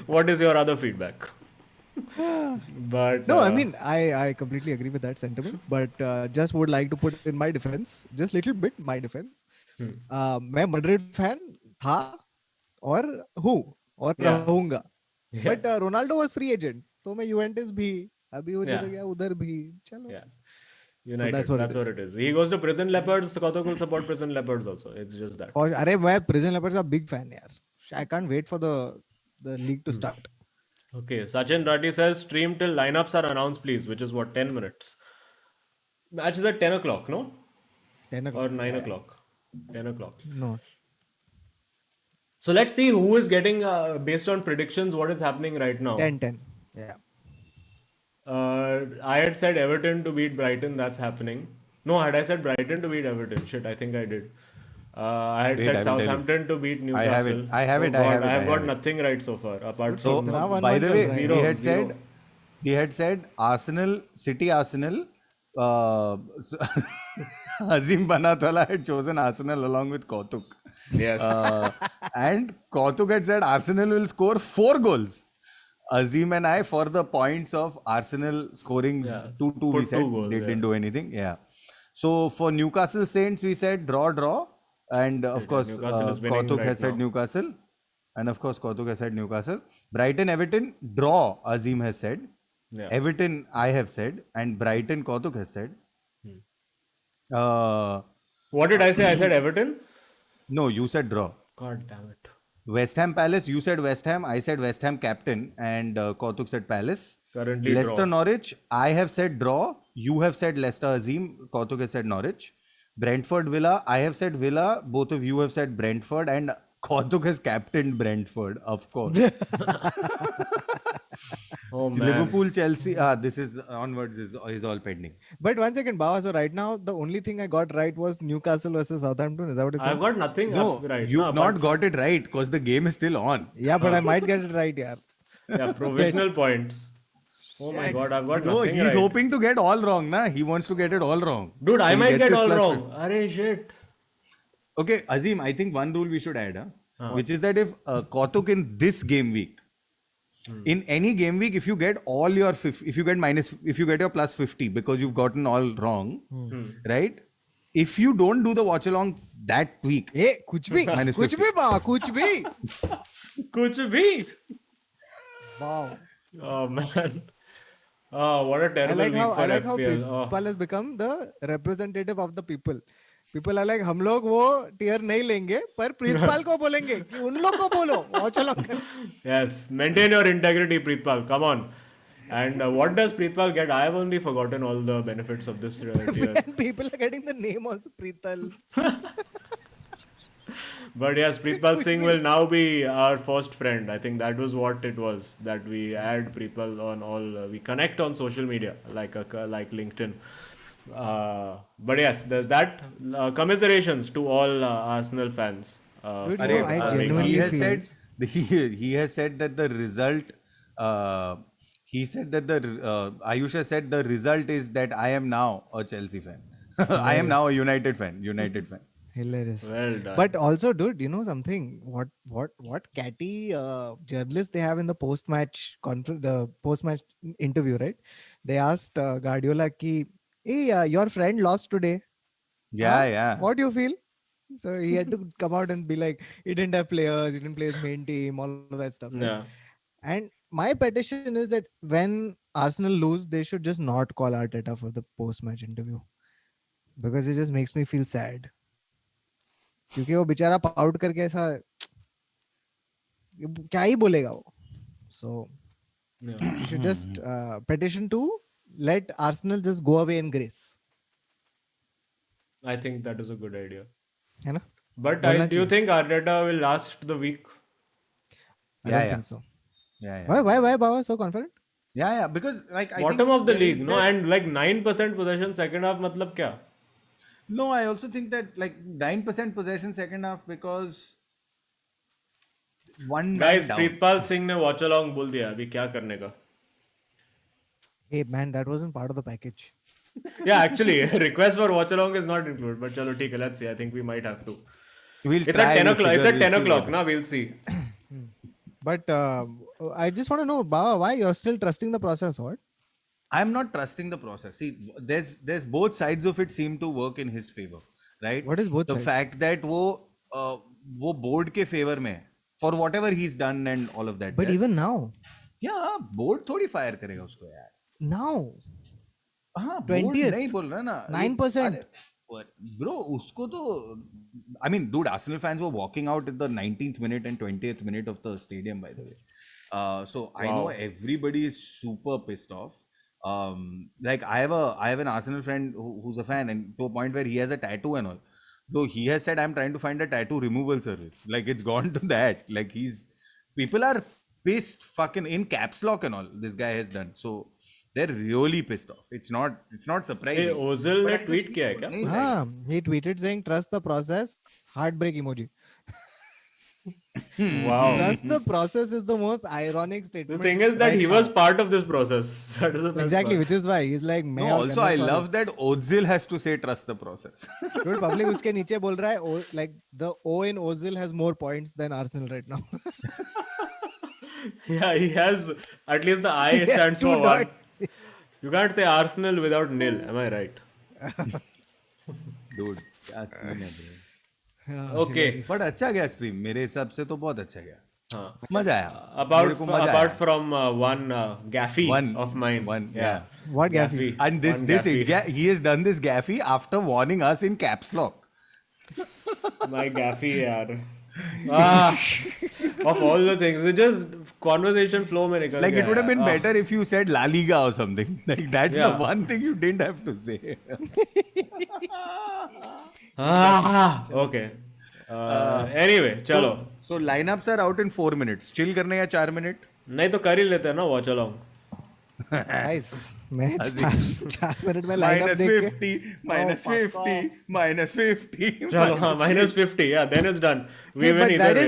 What is your other feedback? But No, I mean, I completely agree with that sentiment, but just would like to put in my defense, just little bit my defense. मैं Madrid fan था और हूँ और Yeah. रहूँगा. Yeah. But Ronaldo was free agent, तो मैं Juventus भी अभी वो Yeah. चला गया उधर भी चलो. yeah, United. that's That's, what what, it it is. He goes to Prison Leopards. Kautuk will support Prison Leopards also. It's just that. और अरे मैं Prison Leopards का big fan यार. I can't wait for the league to start. Okay, Sachin Rati says stream till lineups are announced, please, which is what 10 minutes. Match is at 10 o'clock, no? 10 Or o'clock. 9 o'clock. 10 o'clock. No. So let's see who is getting, based on predictions, what is happening right now. 10. Yeah. I had said Everton to beat Brighton. That's happening. No, had I said Brighton to beat Everton? Shit, I think I did. I had Wait, said I will tell you. Southampton to beat Newcastle. I have it. I have Oh it. God, I have got have it. nothing right so far, apart So from Now by the way, zero, he had said Arsenal, City Arsenal. Azim Banatwala had chosen Arsenal along with Kautuk. yes. And Kautuk had said Arsenal will score 4 goals. Azim and I, for the points of Arsenal scoring 2-2, we Put said 2 goals, they yeah. didn't do anything. Yeah. So for Newcastle Saints, we said draw. And of course, Newcastle is winning Kautuk right has said now. Newcastle. And of course, Kautuk has said Newcastle. Brighton, Everton, draw, Azim has said. Yeah. Everton, I have said. And Brighton, Kautuk has said. What did I say? I said Everton? No, you said draw. God damn it. West Ham Palace, you said West Ham, I said West Ham captain, and Kautuk said Palace. Currently Leicester draw. Norwich, I have said draw, you have said Leicester Azim, Kautuk has said Norwich. Brentford Villa, I have said Villa, both of you have said Brentford, and Kautuk has captained Brentford, of course. Oh man. Liverpool Chelsea, this is onwards is all pending. But one second, Bawa. So right now, the only thing I got right was Newcastle versus Southampton. Is that what it's I've got nothing No, up right you've now. not got it right because the game is still on. Yeah, but I might get it right, yeah. Yeah, provisional points. Oh my god, I've got No, nothing he's right. hoping to get all wrong, na? He wants to get it all wrong. Dude, I He might gets get his all plus wrong. Arey shit. Okay, Azim, I think one rule we should add, which is that if Kautuk in this game week, in any game week, if you get all your if you get your plus 50 because you've gotten all wrong, right? If you don't do the watch along that week, Hey, kuch bhi, Minus kuch 50. bhi, Bawa, kuch bhi. Kuch bhi. Wow. Oh man. Oh, what a I terrible like week how for FPL. Preetpal has become the representative of the people. People are like, हम लोग वो tier नहीं लेंगे, पर प्रीतपाल को बोलेंगे कि उन लोग को बोलो, watch along कर. Yes, maintain your integrity, Preetpal. Come on. And what does Preetpal get? I have only forgotten all the benefits of this tier. And people are getting the name also Preetal. But yes, Preetpal Singh will now be our first friend. I think that was what it was, that we add Preetpal on all, we connect on social media like LinkedIn. But yes, there's that. Commiserations to all Arsenal fans. Dude, for, no, I genuinely he has feel- said he has said that the result. He said that Ayush has said the result is that I am now a Chelsea fan. I am now a United fan. Hilarious. Well done. But also, dude, you know something? What catty journalists they have in the post-match conference, the post-match interview, right? They asked Guardiola, "Ki, hey, your friend lost today. Yeah, Huh? yeah. What do you feel?" So he had to come out and be like, "He didn't have players. He didn't play his main team. All of that stuff." Right? yeah. And my petition is that when Arsenal lose, they should just not call Arteta for the post-match interview, because it just makes me feel sad. क्योंकि वो बेचारा pout करके ऐसा क्या ही बोलेगा वो. So Yeah. you should just petition to let Arsenal just go away in grace. I think that is a good idea. है ना? But बोलना do you चाहिए. think Arteta will last the week? I Yeah, don't yeah. think so. Yeah, Why Baba so confident? yeah. Because like I Bottom think of the there league, is no? that- And like 9% possession second half, matlab kya? No, I also think that like 9% possession second half because one man Guys, down. Preetpal Singh ने watch along बोल दिया अभी क्या करने का? Hey man, that wasn't part of the package. Yeah, actually, request for watch along is not included. But chalo, ठीक है, let's see. I think we might have to. We'll It's try, at 10 we'll o'clock. It's figure, at 10 we'll see o'clock. what- Now we'll see. But I just want to know, Baba, why you're still trusting the process, what? I'm not trusting the process. See, there's both sides of it seem to work in his favor, right? What is both the sides? fact that वो board के favor में है, for whatever he's done and all of that. But jazz. even now, yeah, board थोड़ी fire करेगा उसको यार. now, हाँ, board 20th, नहीं बोल रहा ना. 9%. Bro, उसको तो, I mean, dude, Arsenal fans were walking out at the 19th minute and 20th minute of the stadium, by the way. So I know everybody is super pissed off. Like I have an Arsenal friend who's a fan, and to a point where he has a tattoo and all. Though he has said, I'm trying to find a tattoo removal service. Like it's gone to that. Like people are pissed, fucking in caps lock and all. This guy has done. So they're really pissed off. It's not surprising. Hey, Ozil But ने I just tweet किया है क्या? नहीं like- he tweeted saying, "Trust the process." Heartbreak emoji. Wow. Trust the process is the most ironic The statement. thing is that right he now. was part of this process. That is the best Exactly, part. which is why he's like, No, also I love that Ozil has to say trust the process. Dude, public उसके नीचे बोल रहा है, like the O in Ozil has more points than Arsenal right now. Yeah, he has at least the I He has stands two for one. dots. You can't say Arsenal without nil. Am I right? Dude, क्या scene है bro. Okay. But अच्छा गया stream. मेरे हिसाब से तो बहुत अच्छा गया. हाँ. मजा आया. Apart मेरे को मजा apart आया. from one gaffy One of mine. one, yeah. What gaffy? And this One this gaffy. he has done this gaffy after warning us in caps lock. My gaffy, yaar. Of all the things, it just conversation flow में निकल Like गया it would have been यार. better if you said La Liga or something. Like that's the Yeah. one thing you didn't have to say. Okay. Anyway, चलो. So lineups are out in 4 minutes. Chill करने या 4 minute? नहीं तो कर ही लेते हैं ना watch along. Guys, मैं 4 मिनट में लाइनअप Minus देख 50, minus 50, minus 50. चलो हाँ, minus 50. Yeah, then it's done. We win but either way.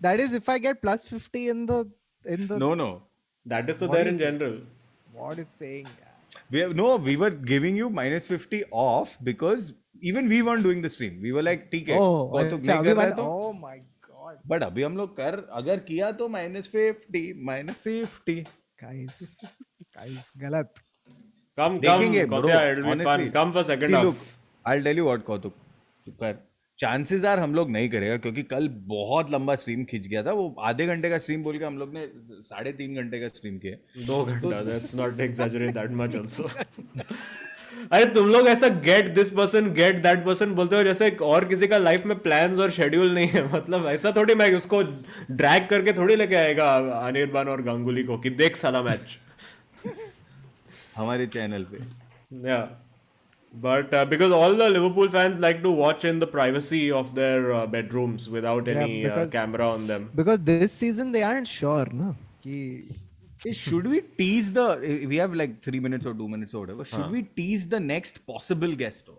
that is if I get plus 50 in the No. That is the What there in is it? general. what is saying. We were giving you minus 50 off because even we weren't doing the stream. We were like, ठीक है, Oh, कौतुक अच्छा, नहीं कर रहा है तो. oh my god. But अभी हम लोग अगर किया तो minus 50. Guys, गलत. Come, देखेंगे bro. Kotya, it'll be Honestly. fun. Come for second See, half. look, I'll tell you what, कौतुक, तू कर. चांसेस आर हम लोग नहीं करेगा क्योंकि कल बहुत लंबा स्ट्रीम खिंच गया था. वो आधे घंटे का स्ट्रीम बोल के हम लोग ने 3.5 घंटे का स्ट्रीम किया. 2 घंटा. Let's not exaggerate that much also. अरे तुम लोग ऐसा get this person, get that person बोलते हो जैसे और किसी का लाइफ में प्लान्स और शेड्यूल नहीं है. मतलब ऐसा थोड़ी मैं उसको ड्रैग करके थोड़ी लेके आएगा अनिर्बान और गांगुली को कि देख साला मैच. हमारे चैनल पे. Yeah. But because all the Liverpool fans like to watch in the privacy of their bedrooms without Yeah, any camera on them. because this season they aren't sure, no? Ki, Should we tease the? We have like 3 minutes or 2 minutes or whatever. Should we tease the next possible guest? Or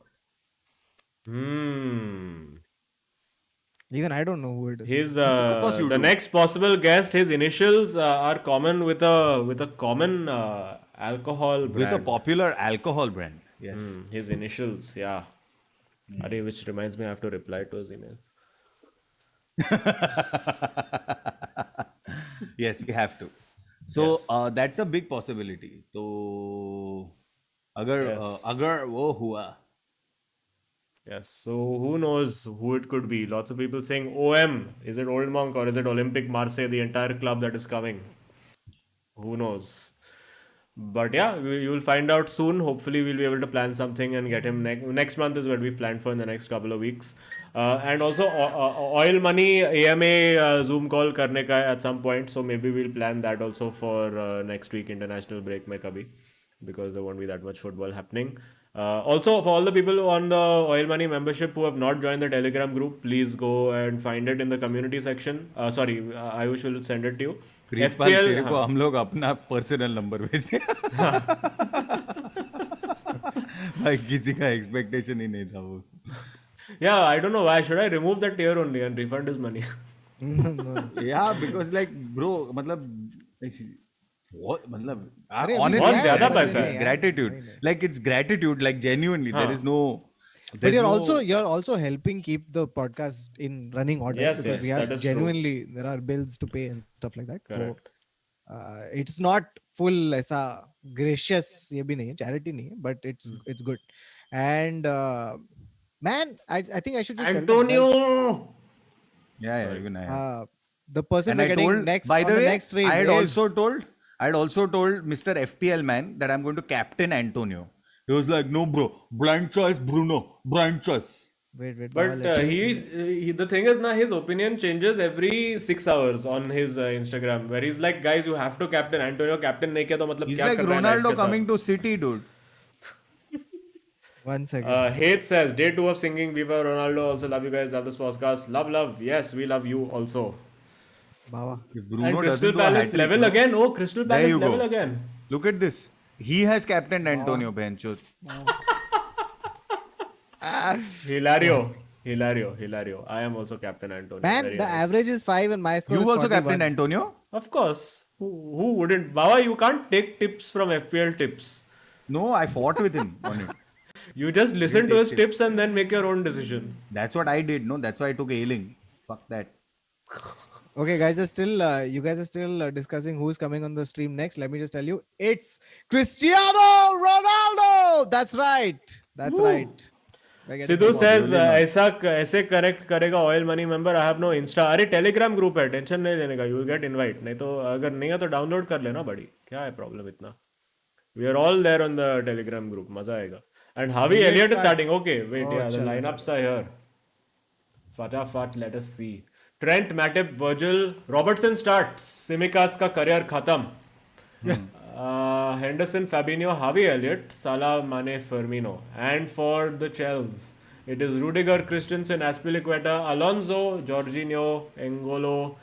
even I don't know who it is. His course you the do. next possible guest, his initials are common with a common alcohol brand. with a popular alcohol brand. Yes. His initials, yeah. Arey, which reminds me, I have to reply to his email. Yes, we have to. So Yes. that's a big possibility. So अगर वो हुआ. Yes. So who knows who it could be? Lots of people saying OM. Is it Old Monk or is it Olympic Marseille, the entire club that is coming? Who knows? But yeah, you will find out soon. Hopefully, we'll be able to plan something and get him next month is what we planned for in the next couple of weeks. And also, oil money AMA Zoom call karne ka hai at some point. So maybe we'll plan that also for next week international break mein kabhi, because there won't be that much football happening. Also, for all the people on the Oil Money membership who have not joined the Telegram group, please go and find it in the community section. Sorry, Ayush will send it to you. Pritpal तेरे को हम लोग अपना personal number भेजते भाई किसी का expectation ही नहीं था वो. Yeah, I don't know why. Should I remove that tier only and refund his money? Yeah, because like bro मतलब what मतलब अरे, honestly बहुत ज्यादा पैसा है. gratitude, like it's gratitude, like genuinely there is no. But you're also helping keep the podcast in running order, Yes, because we yes, have that is true. genuinely there are bills to pay and stuff like that. Correct. So it's not full ऐसा gracious ये भी नहीं है, charity नहीं है, but it's good. And man, I think I should just tell them, Antonio! Yeah, even I have. the person And we're I getting told, next by on the the way, next stream I had is also told Mr. FPL man that I'm going to captain Antonio. He was like, no, bro, blind choice, Bruno, blind choice. wait. But he the thing is, his opinion changes every 6 hours on his Instagram, where he's like, guys, you have to captain Antonio. Captain नहीं किया तो मतलब He's क्या like कर रहा है life Ronaldo के साथ? coming to City, dude. 1 second. Hate says, day 2 of singing Viva Ronaldo. Also love you guys, love this podcast. Love. Yes, we love you also. Baba. If Bruno And doesn't Crystal do a Palace hat-trick, level no? again. Oh, Crystal There Palace you level go. again. Look at this. He has captained Antonio, Benchot. Hilario. I am also captain Antonio. Man, Very the nice. average is 5 and my score You is also 41. captained Antonio? Of course. Who wouldn't? Baba, you can't take tips from FPL tips. No, I fought with him on it. You just listen to his tips and then make your own decision. That's what I did, no? That's why I took ailing. Fuck that. Okay, guys, you guys are still discussing who's coming on the stream next. Let me just tell you, it's Cristiano Ronaldo. That's right. Right. We're getting Sidhu them says, ऐसे correct करेगा oil money member. I have no Insta. अरे Telegram group है, tension नहीं लेने का. You will get invite. नहीं तो अगर नहीं है तो download कर लेना बड़ी. क्या है problem इतना? We are all there on the Telegram group. मजा आएगा. And Harvey Elliott is starting. Okay, wait, Oh, the lineups are here. Fatafat, let us see. Trent, Matip, Virgil, Robertson starts. Simicas का career खत्म. Henderson, Fabinho, Harvey Elliott, Salah, Mane, Firmino. And for the Chelsea, it is Rudiger, Christensen, Azpilicueta, Alonso, Jorginho, Engolo,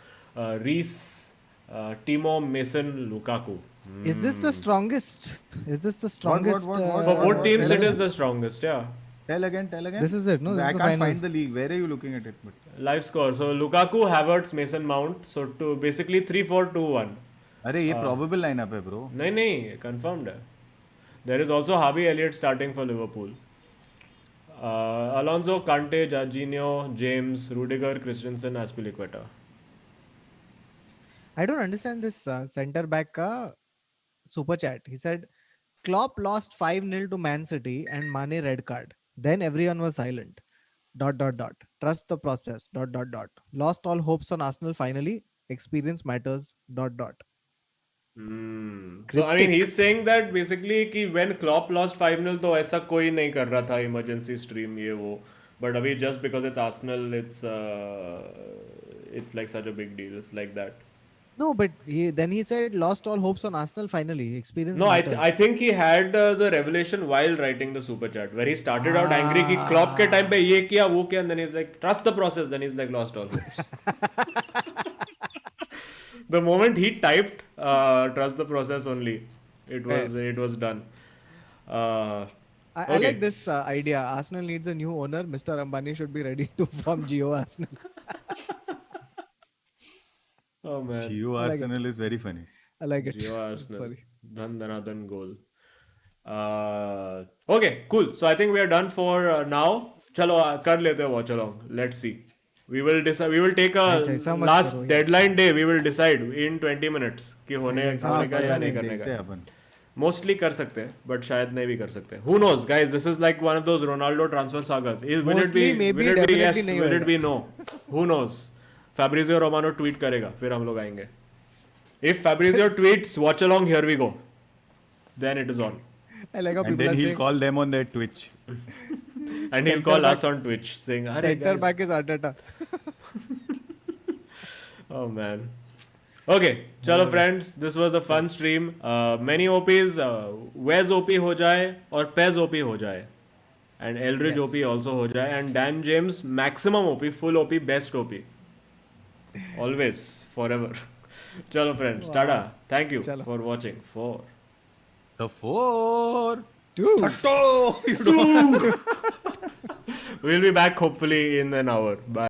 Reese, Timo, Mason, Lukaku. Is this the strongest? Is this the strongest? what? For both teams, it is the strongest, yeah. Tell again. This is it, no? This I is the can't final. find the league. Where are you looking at it? But Live score. So Lukaku, Havertz, Mason Mount. So basically 3-4-2-1. अरे ये probable lineup है, bro. नहीं, confirmed है. There is also Harvey Elliott starting for Liverpool. Alonso, Kante, Jorginho, James, Rudiger, Christensen, Azpilicueta. I don't understand this center back ka super chat. He said, Klopp lost 5-0 to Man City and Mane red card. Then everyone was silent. ... Trust the process. ... Lost all hopes on Arsenal finally. Experience matters. ... So I mean he's saying that basically कि when Klopp lost 5-0 तो ऐसा कोई नहीं कर रहा था emergency stream ये वो. But अभी just because it's Arsenal, it's like such a big deal. It's like that. No, but then he said lost all hopes on Arsenal finally. Experience No, matters. I think he had the revelation while writing the super chat, where he started out angry कि Klopp के time पे ये किया वो किया, and then he's like trust the process, then he's like lost all hopes. The moment he typed trust the process only, it was done. I Okay. like this idea. Arsenal needs a new owner. Mr. Ambani should be ready to form Geo Arsenal. Oh man, Geo Arsenal is very funny. I like it. Geo It's Arsenal, funny. dhan dhan goal. Okay, cool. So I think we are done for now. Chalo, kar lete hain watch along. Let's see. We will decide. We will take a ऐसा मत last करो यार। deadline day. We will decide in 20 minutes कि होने ऐसा होने मत का करो या यार, नहीं करने देखते हैं का. अपन. Mostly कर सकते हैं, but शायद नहीं भी कर सकते. Who knows, guys? This is like one of those Ronaldo transfer sagas. Will it be? Mostly, maybe, Will it be yes? definitely नहीं Will it होएगा. be no? Who knows? Fabrizio Romano tweet करेगा, फिर हम लोग आएंगे. If Fabrizio tweets, watch along. Here we go. Then it is on, I like how And people then are he'll saying call them on their Twitch. and he'll call us on Twitch saying, "Arey center guys." back is Arteta. Oh man. Okay, chalo friends, this was a fun stream. Many OPs, Wes OP ho jaye or Pez OP ho jaye. And Elridge Yes. OP also ho jaye. And Dan James, maximum OP, full OP, best OP. Always, forever. Chalo friends, tada. Thank you Chalo. for watching. The 4. Dude. We'll be back hopefully in an hour. Bye.